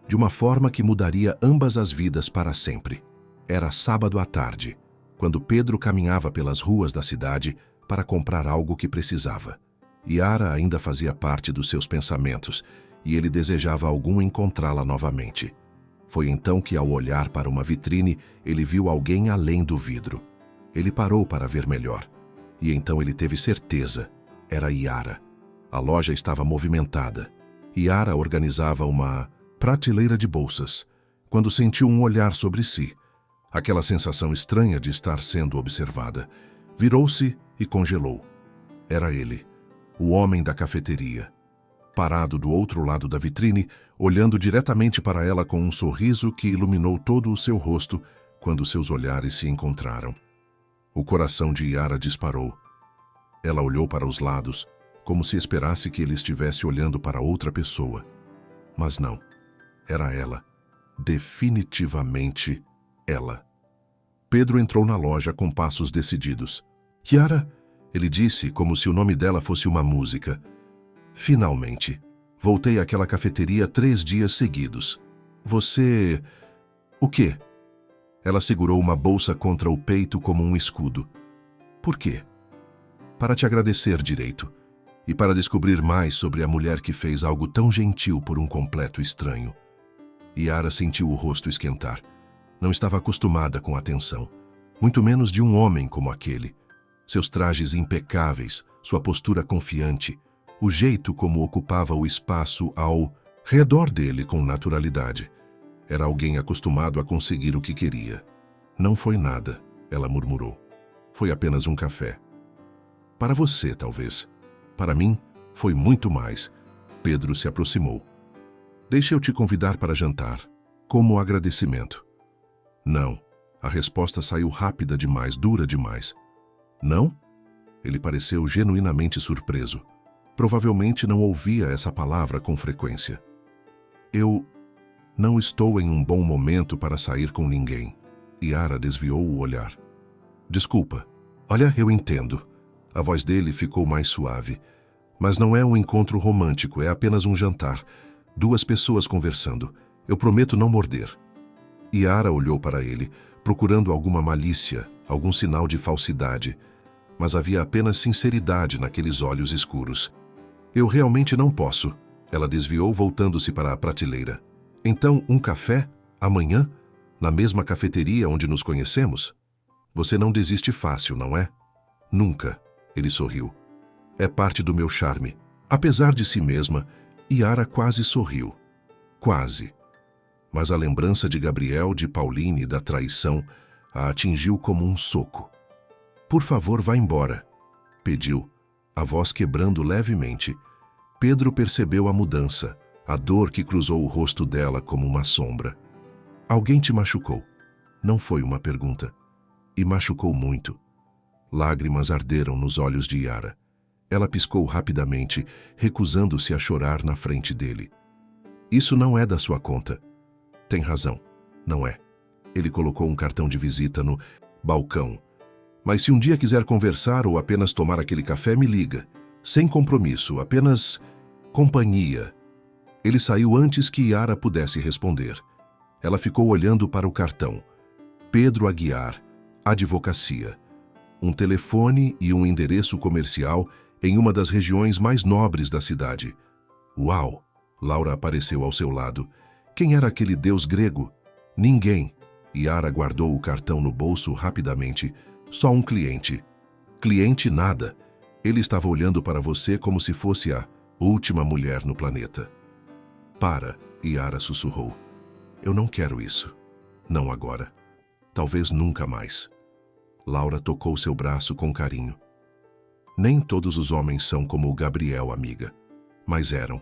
de uma forma que mudaria ambas as vidas para sempre. Era sábado à tarde, quando Pedro caminhava pelas ruas da cidade para comprar algo que precisava. Yara ainda fazia parte dos seus pensamentos e ele desejava algum encontrá-la novamente. Foi então que, ao olhar para uma vitrine, ele viu alguém além do vidro. Ele parou para ver melhor. E então ele teve certeza. Era Yara. A loja estava movimentada. Yara organizava uma prateleira de bolsas, quando sentiu um olhar sobre si. Aquela sensação estranha de estar sendo observada. Virou-se e congelou. Era ele, o homem da cafeteria. Parado do outro lado da vitrine, olhando diretamente para ela com um sorriso que iluminou todo o seu rosto quando seus olhares se encontraram. O coração de Yara disparou. Ela olhou para os lados, como se esperasse que ele estivesse olhando para outra pessoa. Mas não. Era ela. Definitivamente ela. Pedro entrou na loja com passos decididos. Yara, ele disse, como se o nome dela fosse uma música. Finalmente. Voltei àquela cafeteria 3 dias seguidos. Você... O quê? Ela segurou uma bolsa contra o peito como um escudo. Por quê? Para te agradecer direito. E para descobrir mais sobre a mulher que fez algo tão gentil por um completo estranho. Yara sentiu o rosto esquentar. Não estava acostumada com a atenção. Muito menos de um homem como aquele. Seus trajes impecáveis, sua postura confiante, o jeito como ocupava o espaço ao redor dele com naturalidade. Era alguém acostumado a conseguir o que queria. Não foi nada, ela murmurou. Foi apenas um café. Para você, talvez. Para mim, foi muito mais. Pedro se aproximou. Deixa eu te convidar para jantar, como agradecimento. Não. A resposta saiu rápida demais, dura demais. Não? Ele pareceu genuinamente surpreso. Provavelmente não ouvia essa palavra com frequência. Eu não estou em um bom momento para sair com ninguém. Yara desviou o olhar. Desculpa. Olha, eu entendo. A voz dele ficou mais suave. Mas não é um encontro romântico, é apenas um jantar. 2 pessoas conversando. Eu prometo não morder. Yara olhou para ele, procurando alguma malícia, algum sinal de falsidade. Mas havia apenas sinceridade naqueles olhos escuros. Eu realmente não posso. Ela desviou, voltando-se para a prateleira. Então, um café? Amanhã? Na mesma cafeteria onde nos conhecemos? Você não desiste fácil, não é? Nunca. Ele sorriu. É parte do meu charme. Apesar de si mesma, Yara quase sorriu. Quase. Mas a lembrança de Gabriel, de Pauline e da traição a atingiu como um soco. Por favor, vá embora, pediu, a voz quebrando levemente. Pedro percebeu a mudança, a dor que cruzou o rosto dela como uma sombra. Alguém te machucou? Não foi uma pergunta. E machucou muito. Lágrimas arderam nos olhos de Yara. Ela piscou rapidamente, recusando-se a chorar na frente dele. Isso não é da sua conta. Tem razão, não é. Ele colocou um cartão de visita no balcão. Mas se um dia quiser conversar ou apenas tomar aquele café, me liga. Sem compromisso, apenas companhia. Ele saiu antes que Yara pudesse responder. Ela ficou olhando para o cartão. Pedro Aguiar, advocacia. Um telefone e um endereço comercial em uma das regiões mais nobres da cidade. Uau! Laura apareceu ao seu lado. Quem era aquele deus grego? Ninguém. Yara guardou o cartão no bolso rapidamente. Só um cliente. Cliente nada. Ele estava olhando para você como se fosse a última mulher no planeta. Para, Yara sussurrou. Eu não quero isso. Não agora. Talvez nunca mais. Laura tocou seu braço com carinho. Nem todos os homens são como o Gabriel, amiga. Mas eram.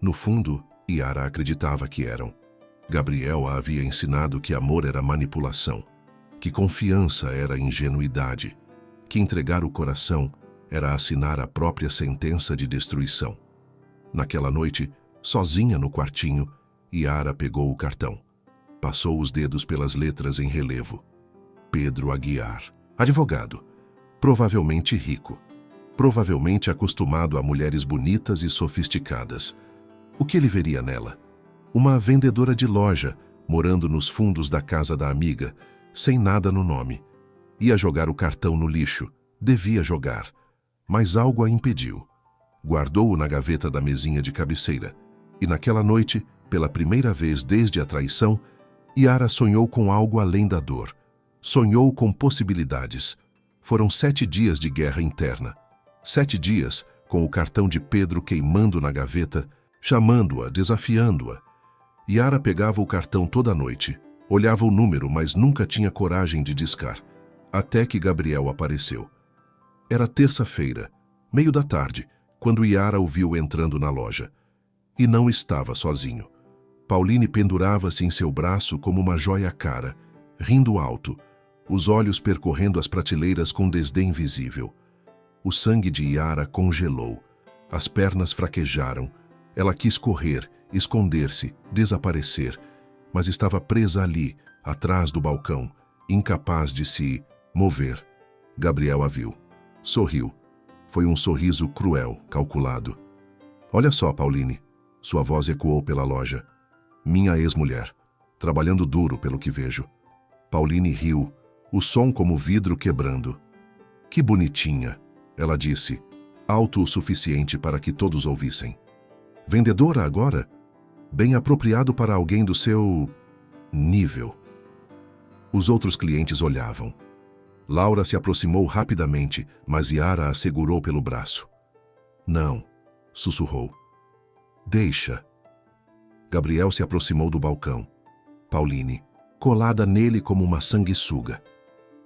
No fundo, Yara acreditava que eram. Gabriel a havia ensinado que amor era manipulação, que confiança era ingenuidade, que entregar o coração era assinar a própria sentença de destruição. Naquela noite, sozinha no quartinho, Yara pegou o cartão. Passou os dedos pelas letras em relevo. Pedro Aguiar, advogado, provavelmente rico, provavelmente acostumado a mulheres bonitas e sofisticadas. O que ele veria nela? Uma vendedora de loja, morando nos fundos da casa da amiga, sem nada no nome. Ia jogar o cartão no lixo, devia jogar, mas algo a impediu. Guardou-o na gaveta da mesinha de cabeceira, e naquela noite, pela primeira vez desde a traição, Yara sonhou com algo além da dor. Sonhou com possibilidades. Foram 7 dias de guerra interna. 7 dias com o cartão de Pedro queimando na gaveta, chamando-a, desafiando-a. Yara pegava o cartão toda noite, olhava o número, mas nunca tinha coragem de discar, até que Gabriel apareceu. Era terça-feira, meio da tarde, quando Yara o viu entrando na loja. E não estava sozinho. Pauline pendurava-se em seu braço como uma joia cara, rindo alto, os olhos percorrendo as prateleiras com desdém visível. O sangue de Yara congelou, as pernas fraquejaram, ela quis correr, esconder-se, desaparecer, mas estava presa ali, atrás do balcão, incapaz de se mover. Gabriel a viu. Sorriu. Foi um sorriso cruel, calculado. Olha só, Pauline. Sua voz ecoou pela loja. Minha ex-mulher. Trabalhando duro, pelo que vejo. Pauline riu, o som como vidro quebrando. Que bonitinha, ela disse, alto o suficiente para que todos ouvissem. Vendedora agora? Bem apropriado para alguém do seu nível. Os outros clientes olhavam. Laura se aproximou rapidamente, mas Yara a segurou pelo braço. Não, sussurrou. Deixa. Gabriel se aproximou do balcão. Pauline, colada nele como uma sanguessuga.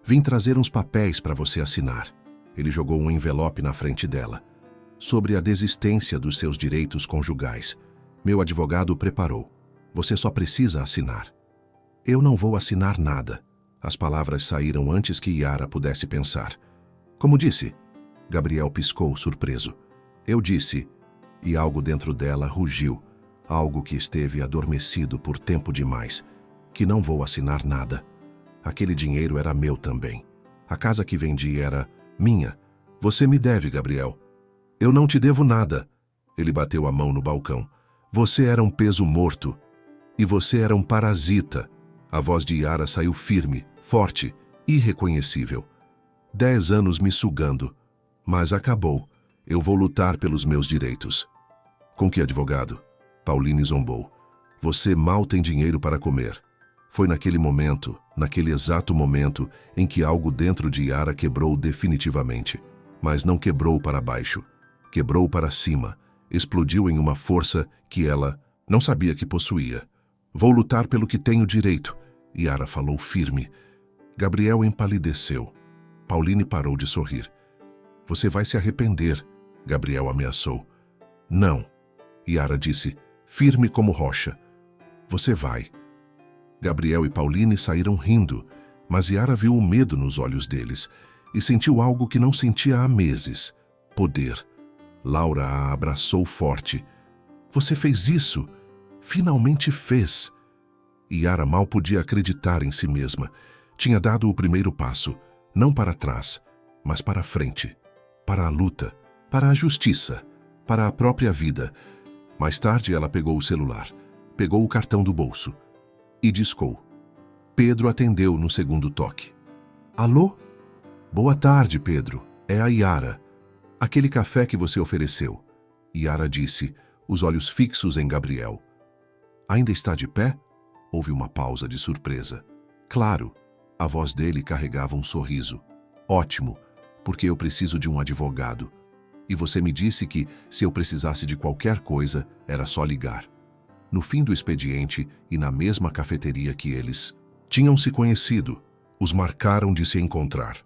Vim trazer uns papéis para você assinar. Ele jogou um envelope na frente dela. Sobre a desistência dos seus direitos conjugais. Meu advogado o preparou. Você só precisa assinar. Eu não vou assinar nada. As palavras saíram antes que Yara pudesse pensar. Como disse? Gabriel piscou, surpreso. Eu disse, e algo dentro dela rugiu, algo que esteve adormecido por tempo demais, que não vou assinar nada. Aquele dinheiro era meu também. A casa que vendi era minha. Você me deve, Gabriel. Eu não te devo nada. Ele bateu a mão no balcão. Você era um peso morto. E você era um parasita. A voz de Yara saiu firme, forte, irreconhecível. 10 anos me sugando. Mas acabou. Eu vou lutar pelos meus direitos. Com que advogado? Pauline zombou. Você mal tem dinheiro para comer. Foi naquele momento, naquele exato momento, em que algo dentro de Yara quebrou definitivamente. Mas não quebrou para baixo. Quebrou para cima. Explodiu em uma força que ela não sabia que possuía. Vou lutar pelo que tenho direito. Yara falou firme. Gabriel empalideceu. Pauline parou de sorrir. Você vai se arrepender, Gabriel ameaçou. Não, Yara disse, firme como rocha. Você vai. Gabriel e Pauline saíram rindo, mas Yara viu o medo nos olhos deles e sentiu algo que não sentia há meses. Poder. Laura a abraçou forte. Você fez isso. Finalmente fez. Yara mal podia acreditar em si mesma. Tinha dado o primeiro passo, não para trás, mas para a frente, para a luta, para a justiça, para a própria vida. Mais tarde ela pegou o celular, pegou o cartão do bolso e discou. Pedro atendeu no segundo toque. Alô? Boa tarde, Pedro. É a Yara. Aquele café que você ofereceu. Yara disse, os olhos fixos em Gabriel. Ainda está de pé? Houve uma pausa de surpresa. Claro, a voz dele carregava um sorriso. Ótimo, porque eu preciso de um advogado. E você me disse que, se eu precisasse de qualquer coisa, era só ligar. No fim do expediente e na mesma cafeteria que eles tinham se conhecido, os marcaram de se encontrar.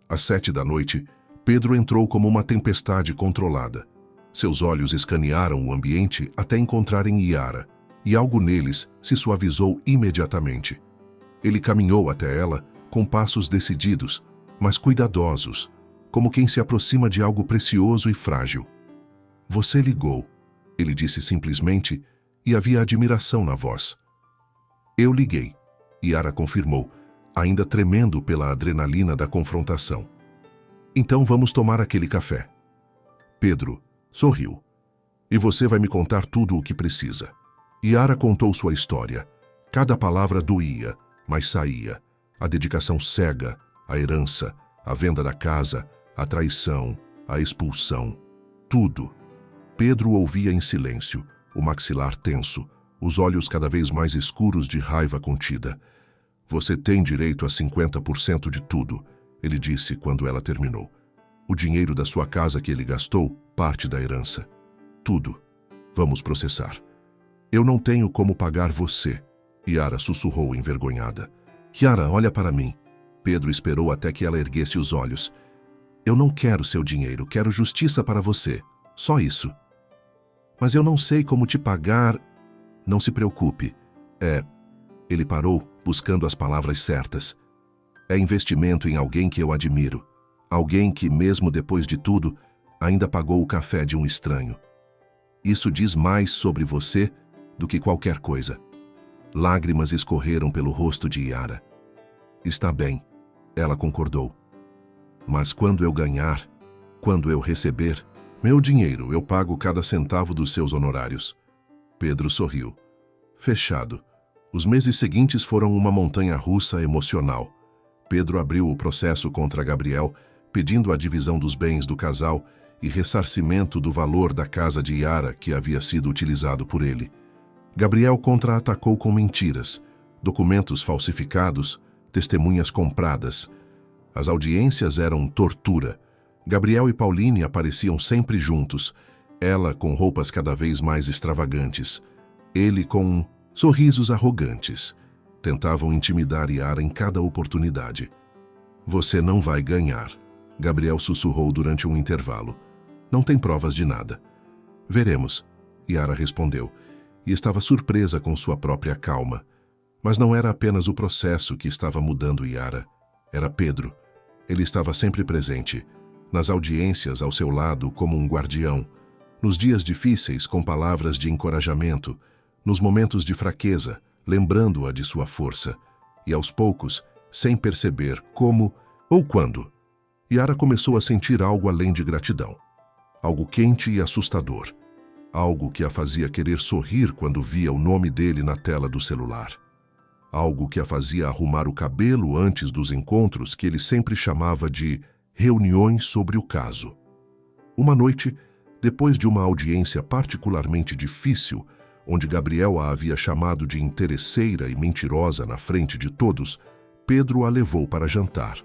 Às 7 da noite, Pedro entrou como uma tempestade controlada. Seus olhos escanearam o ambiente até encontrarem Yara, e algo neles se suavizou imediatamente. Ele caminhou até ela com passos decididos, mas cuidadosos, como quem se aproxima de algo precioso e frágil. Você ligou, ele disse simplesmente, e havia admiração na voz. Eu liguei, Yara confirmou, ainda tremendo pela adrenalina da confrontação. Então vamos tomar aquele café. Pedro sorriu. E você vai me contar tudo o que precisa. Yara contou sua história. Cada palavra doía, mas saía. A dedicação cega, a herança, a venda da casa, a traição, a expulsão. Tudo. Pedro ouvia em silêncio, o maxilar tenso, os olhos cada vez mais escuros de raiva contida. Você tem direito a 50% de tudo, ele disse quando ela terminou. O dinheiro da sua casa que ele gastou, parte da herança. Tudo. Vamos processar. Eu não tenho como pagar você, Yara sussurrou envergonhada. Yara, olha para mim. Pedro esperou até que ela erguesse os olhos. Eu não quero seu dinheiro, quero justiça para você. Só isso. Mas eu não sei como te pagar. Não se preocupe. Ele parou, buscando as palavras certas. É investimento em alguém que eu admiro. Alguém que, mesmo depois de tudo, ainda pagou o café de um estranho. Isso diz mais sobre você do que qualquer coisa. Lágrimas escorreram pelo rosto de Yara. Está bem, ela concordou. Mas quando eu ganhar, quando eu receber, meu dinheiro, eu pago cada centavo dos seus honorários. Pedro sorriu. Fechado. Os meses seguintes foram uma montanha-russa emocional. Pedro abriu o processo contra Gabriel, pedindo a divisão dos bens do casal e ressarcimento do valor da casa de Yara que havia sido utilizado por ele. Gabriel contra-atacou com mentiras, documentos falsificados, testemunhas compradas. As audiências eram tortura. Gabriel e Pauline apareciam sempre juntos, ela com roupas cada vez mais extravagantes, ele com sorrisos arrogantes. Tentavam intimidar Yara em cada oportunidade. Você não vai ganhar, Gabriel sussurrou durante um intervalo. Não tem provas de nada. Veremos, Yara respondeu, e estava surpresa com sua própria calma. Mas não era apenas o processo que estava mudando Yara. Era Pedro. Ele estava sempre presente, nas audiências ao seu lado como um guardião, nos dias difíceis com palavras de encorajamento, nos momentos de fraqueza, lembrando-a de sua força, e aos poucos, sem perceber como ou quando, Yara começou a sentir algo além de gratidão. Algo quente e assustador. Algo que a fazia querer sorrir quando via o nome dele na tela do celular. Algo que a fazia arrumar o cabelo antes dos encontros que ele sempre chamava de reuniões sobre o caso. Uma noite, depois de uma audiência particularmente difícil, onde Gabriel a havia chamado de interesseira e mentirosa na frente de todos, Pedro a levou para jantar.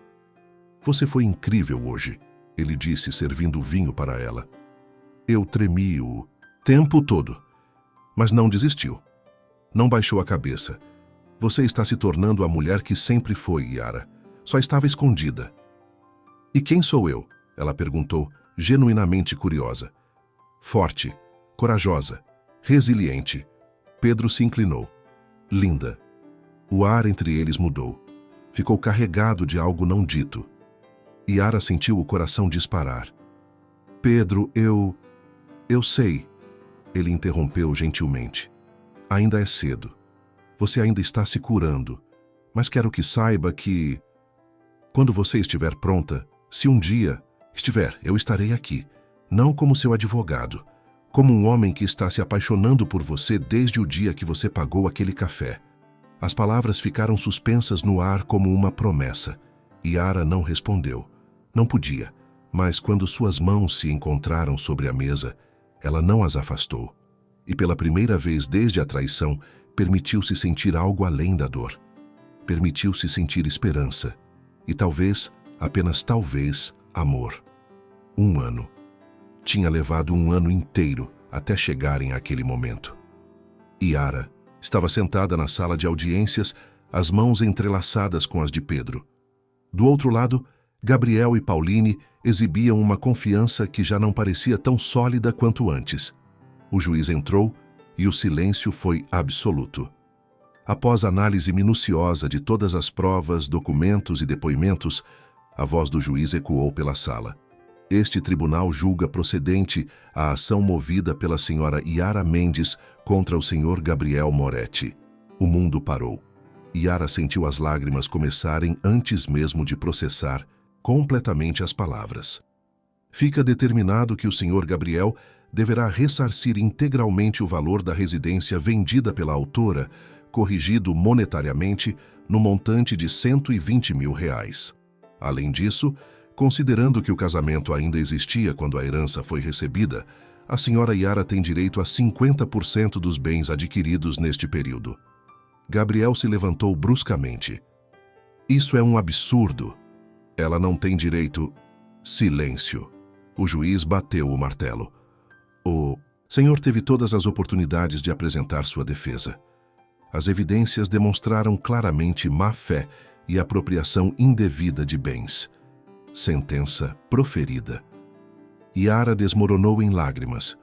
Você foi incrível hoje, ele disse servindo vinho para ela. Eu tremi o tempo todo, mas não desistiu. Não baixou a cabeça. Você está se tornando a mulher que sempre foi, Yara. Só estava escondida. E quem sou eu? Ela perguntou, genuinamente curiosa. Forte, corajosa, resiliente. Pedro se inclinou. Linda. O ar entre eles mudou. Ficou carregado de algo não dito. Yara sentiu o coração disparar. Pedro, eu sei. Ele interrompeu gentilmente. Ainda é cedo. Você ainda está se curando. Mas quero que saiba que, quando você estiver pronta, se um dia estiver, eu estarei aqui. Não como seu advogado. Como um homem que está se apaixonando por você desde o dia que você pagou aquele café. As palavras ficaram suspensas no ar como uma promessa. Yara não respondeu. Não podia, mas quando suas mãos se encontraram sobre a mesa, ela não as afastou. E pela primeira vez desde a traição, permitiu-se sentir algo além da dor. Permitiu-se sentir esperança. E talvez, apenas talvez, amor. 1 ano. Tinha levado 1 ano inteiro até chegarem àquele momento. Yara estava sentada na sala de audiências, as mãos entrelaçadas com as de Pedro. Do outro lado, Gabriel e Pauline exibiam uma confiança que já não parecia tão sólida quanto antes. O juiz entrou, e o silêncio foi absoluto. Após análise minuciosa de todas as provas, documentos e depoimentos, a voz do juiz ecoou pela sala. Este tribunal julga procedente a ação movida pela senhora Yara Mendes contra o senhor Gabriel Moretti. O mundo parou. Yara sentiu as lágrimas começarem antes mesmo de processar completamente as palavras. Fica determinado que o senhor Gabriel deverá ressarcir integralmente o valor da residência vendida pela autora, corrigido monetariamente no montante de R$120 mil. Além disso, considerando que o casamento ainda existia quando a herança foi recebida, a senhora Yara tem direito a 50% dos bens adquiridos neste período. Gabriel se levantou bruscamente. Isso é um absurdo. Ela não tem direito... Silêncio. O juiz bateu o martelo. O senhor teve todas as oportunidades de apresentar sua defesa. As evidências demonstraram claramente má-fé e apropriação indevida de bens. Sentença proferida. Yara desmoronou em lágrimas.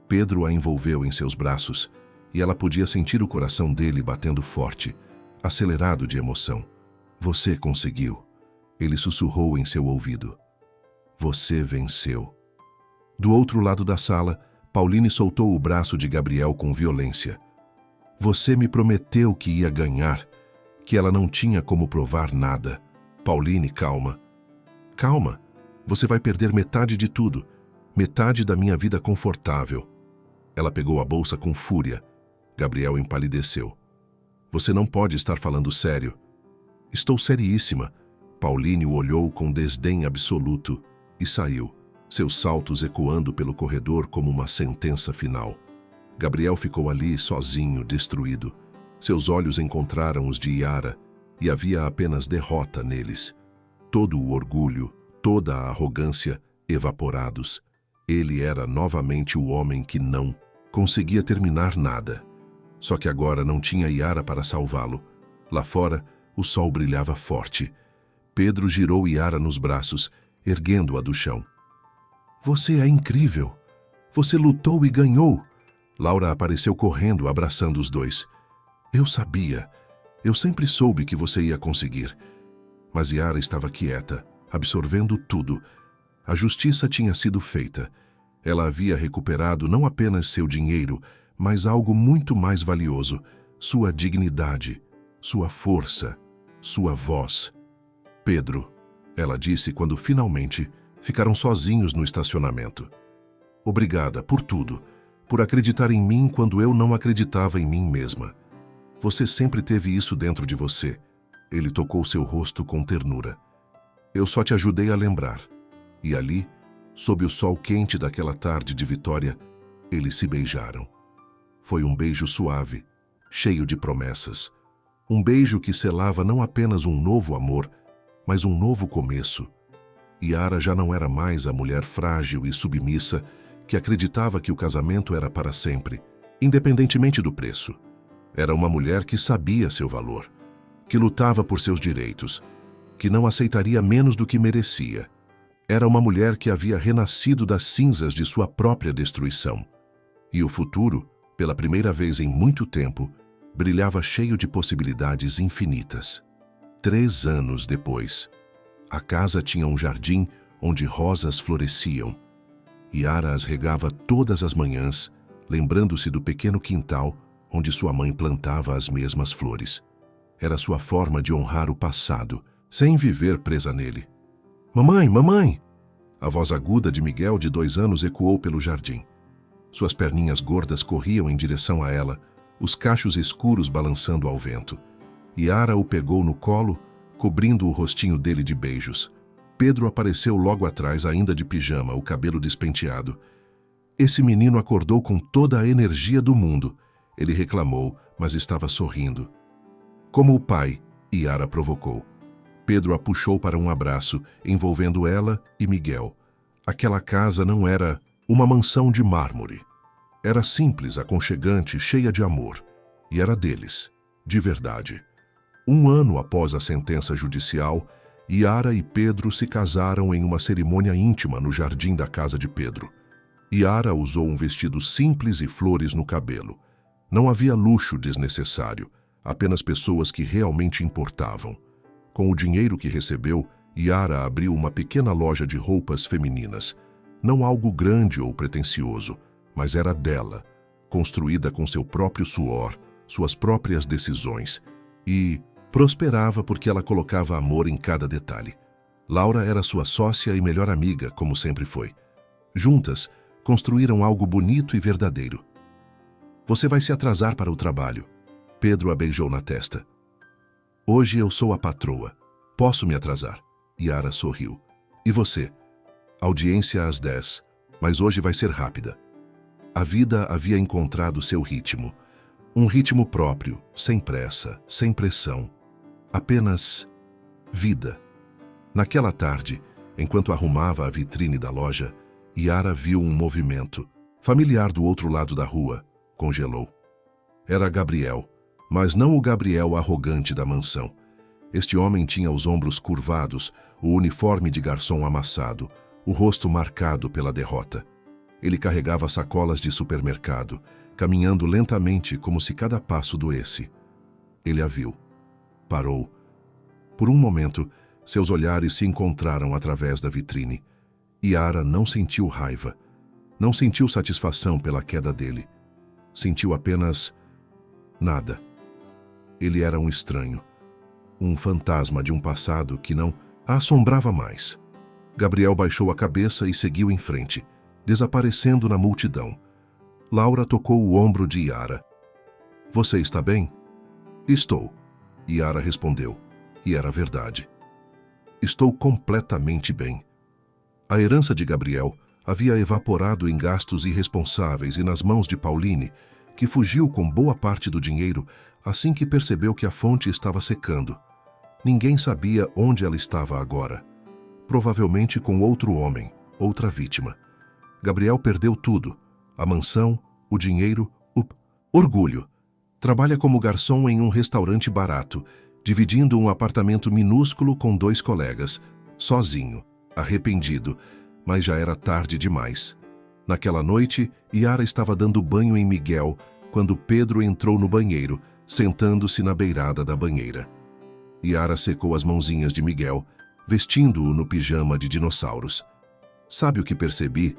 Pedro a envolveu em seus braços e ela podia sentir o coração dele batendo forte, acelerado de emoção. Você conseguiu. Ele sussurrou em seu ouvido. Você venceu. Do outro lado da sala, Pauline soltou o braço de Gabriel com violência. Você me prometeu que ia ganhar, que ela não tinha como provar nada. Pauline, calma. Calma. Você vai perder metade de tudo. Metade da minha vida confortável. Ela pegou a bolsa com fúria. Gabriel empalideceu. Você não pode estar falando sério. Estou seriíssima. Pauline o olhou com desdém absoluto e saiu, seus saltos ecoando pelo corredor como uma sentença final. Gabriel ficou ali sozinho, destruído. Seus olhos encontraram os de Yara e havia apenas derrota neles. Todo o orgulho, toda a arrogância evaporados. Ele era novamente o homem que não conseguia terminar nada. Só que agora não tinha Yara para salvá-lo. Lá fora, o sol brilhava forte. Pedro girou Yara nos braços, erguendo-a do chão. Você é incrível! Você lutou e ganhou! Laura apareceu correndo, abraçando os dois. Eu sabia. Eu sempre soube que você ia conseguir. Mas Yara estava quieta, absorvendo tudo. A justiça tinha sido feita. Ela havia recuperado não apenas seu dinheiro, mas algo muito mais valioso, sua dignidade, sua força, sua voz. Pedro, ela disse quando finalmente ficaram sozinhos no estacionamento. Obrigada por tudo, por acreditar em mim quando eu não acreditava em mim mesma. Você sempre teve isso dentro de você. Ele tocou seu rosto com ternura. Eu só te ajudei a lembrar. E ali, sob o sol quente daquela tarde de vitória, eles se beijaram. Foi um beijo suave, cheio de promessas. Um beijo que selava não apenas um novo amor, mas um novo começo. Yara já não era mais a mulher frágil e submissa que acreditava que o casamento era para sempre, independentemente do preço. Era uma mulher que sabia seu valor, que lutava por seus direitos, que não aceitaria menos do que merecia. Era uma mulher que havia renascido das cinzas de sua própria destruição. E o futuro, pela primeira vez em muito tempo, brilhava cheio de possibilidades infinitas. 3 anos depois, a casa tinha um jardim onde rosas floresciam. Yara as regava todas as manhãs, lembrando-se do pequeno quintal onde sua mãe plantava as mesmas flores. Era sua forma de honrar o passado, sem viver presa nele. Mamãe, mamãe! A voz aguda de Miguel, de 2 anos, ecoou pelo jardim. Suas perninhas gordas corriam em direção a ela, os cachos escuros balançando ao vento. Yara o pegou no colo, cobrindo o rostinho dele de beijos. Pedro apareceu logo atrás, ainda de pijama, o cabelo despenteado. Esse menino acordou com toda a energia do mundo. Ele reclamou, mas estava sorrindo. Como o pai, Yara provocou. Pedro a puxou para um abraço, envolvendo ela e Miguel. Aquela casa não era uma mansão de mármore. Era simples, aconchegante, cheia de amor. E era deles, de verdade. 1 ano após a sentença judicial, Yara e Pedro se casaram em uma cerimônia íntima no jardim da casa de Pedro. Yara usou um vestido simples e flores no cabelo. Não havia luxo desnecessário, apenas pessoas que realmente importavam. Com o dinheiro que recebeu, Yara abriu uma pequena loja de roupas femininas. Não algo grande ou pretensioso, mas era dela, construída com seu próprio suor, suas próprias decisões, e prosperava porque ela colocava amor em cada detalhe. Laura era sua sócia e melhor amiga, como sempre foi. Juntas, construíram algo bonito e verdadeiro. Você vai se atrasar para o trabalho. Pedro a beijou na testa. Hoje eu sou a patroa. Posso me atrasar? Yara sorriu. E você? Audiência às 10, mas hoje vai ser rápida. A vida havia encontrado seu ritmo. Um ritmo próprio, sem pressa, sem pressão. Apenas vida. Naquela tarde, enquanto arrumava a vitrine da loja, Yara viu um movimento. Familiar do outro lado da rua, congelou. Era Gabriel, mas não o Gabriel arrogante da mansão. Este homem tinha os ombros curvados, o uniforme de garçom amassado, o rosto marcado pela derrota. Ele carregava sacolas de supermercado, caminhando lentamente como se cada passo doesse. Ele a viu. Parou. Por um momento, seus olhares se encontraram através da vitrine. Yara não sentiu raiva. Não sentiu satisfação pela queda dele. Sentiu apenas nada. Ele era um estranho. Um fantasma de um passado que não a assombrava mais. Gabriel baixou a cabeça e seguiu em frente, desaparecendo na multidão. Laura tocou o ombro de Yara. Você está bem? Estou. Yara respondeu. E era verdade. Estou completamente bem. A herança de Gabriel havia evaporado em gastos irresponsáveis e nas mãos de Pauline, que fugiu com boa parte do dinheiro assim que percebeu que a fonte estava secando. Ninguém sabia onde ela estava agora. Provavelmente com outro homem, outra vítima. Gabriel perdeu tudo. A mansão, o dinheiro, o orgulho. Trabalha como garçom em um restaurante barato, dividindo um apartamento minúsculo com 2 colegas, sozinho, arrependido, mas já era tarde demais. Naquela noite, Yara estava dando banho em Miguel quando Pedro entrou no banheiro, sentando-se na beirada da banheira. Yara secou as mãozinhas de Miguel, vestindo-o no pijama de dinossauros. Sabe o que percebi?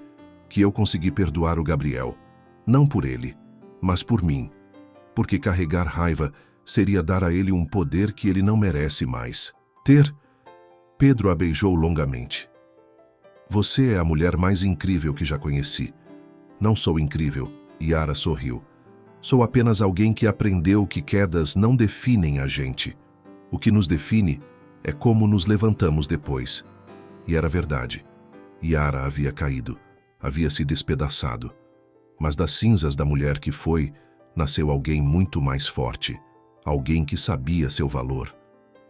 Que eu consegui perdoar o Gabriel. Não por ele, mas por mim. Porque carregar raiva seria dar a ele um poder que ele não merece mais. Pedro a beijou longamente. Você é a mulher mais incrível que já conheci. Não sou incrível, Yara sorriu. Sou apenas alguém que aprendeu que quedas não definem a gente. O que nos define é como nos levantamos depois. E era verdade. Yara havia caído, havia se despedaçado. Mas das cinzas da mulher que foi, nasceu alguém muito mais forte. Alguém que sabia seu valor,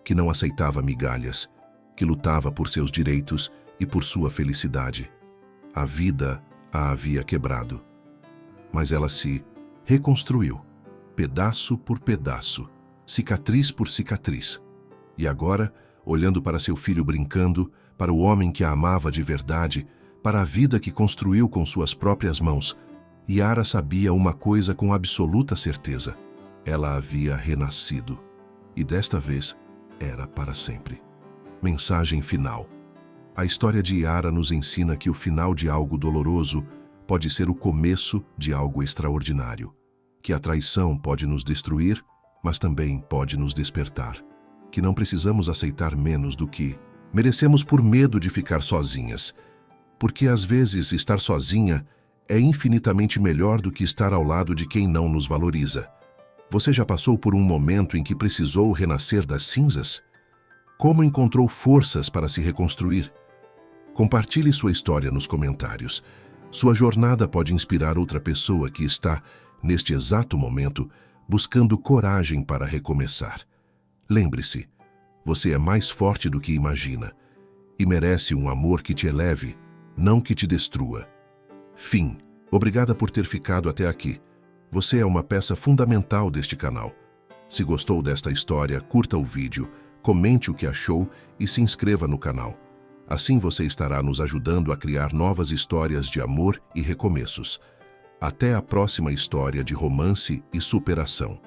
que não aceitava migalhas, que lutava por seus direitos e por sua felicidade. A vida a havia quebrado. Mas ela se reconstruiu, pedaço por pedaço, cicatriz por cicatriz. E agora, olhando para seu filho brincando, para o homem que a amava de verdade, para a vida que construiu com suas próprias mãos, Yara sabia uma coisa com absoluta certeza. Ela havia renascido. E desta vez, era para sempre. Mensagem final. A história de Yara nos ensina que o final de algo doloroso pode ser o começo de algo extraordinário. Que a traição pode nos destruir, mas também pode nos despertar. Que não precisamos aceitar menos do que merecemos por medo de ficar sozinhas. Porque às vezes estar sozinha é infinitamente melhor do que estar ao lado de quem não nos valoriza. Você já passou por um momento em que precisou renascer das cinzas? Como encontrou forças para se reconstruir? Compartilhe sua história nos comentários. Sua jornada pode inspirar outra pessoa que está, neste exato momento, buscando coragem para recomeçar. Lembre-se, você é mais forte do que imagina e merece um amor que te eleve, não que te destrua. Fim. Obrigada por ter ficado até aqui. Você é uma peça fundamental deste canal. Se gostou desta história, curta o vídeo, comente o que achou e se inscreva no canal. Assim você estará nos ajudando a criar novas histórias de amor e recomeços. Até a próxima história de romance e superação.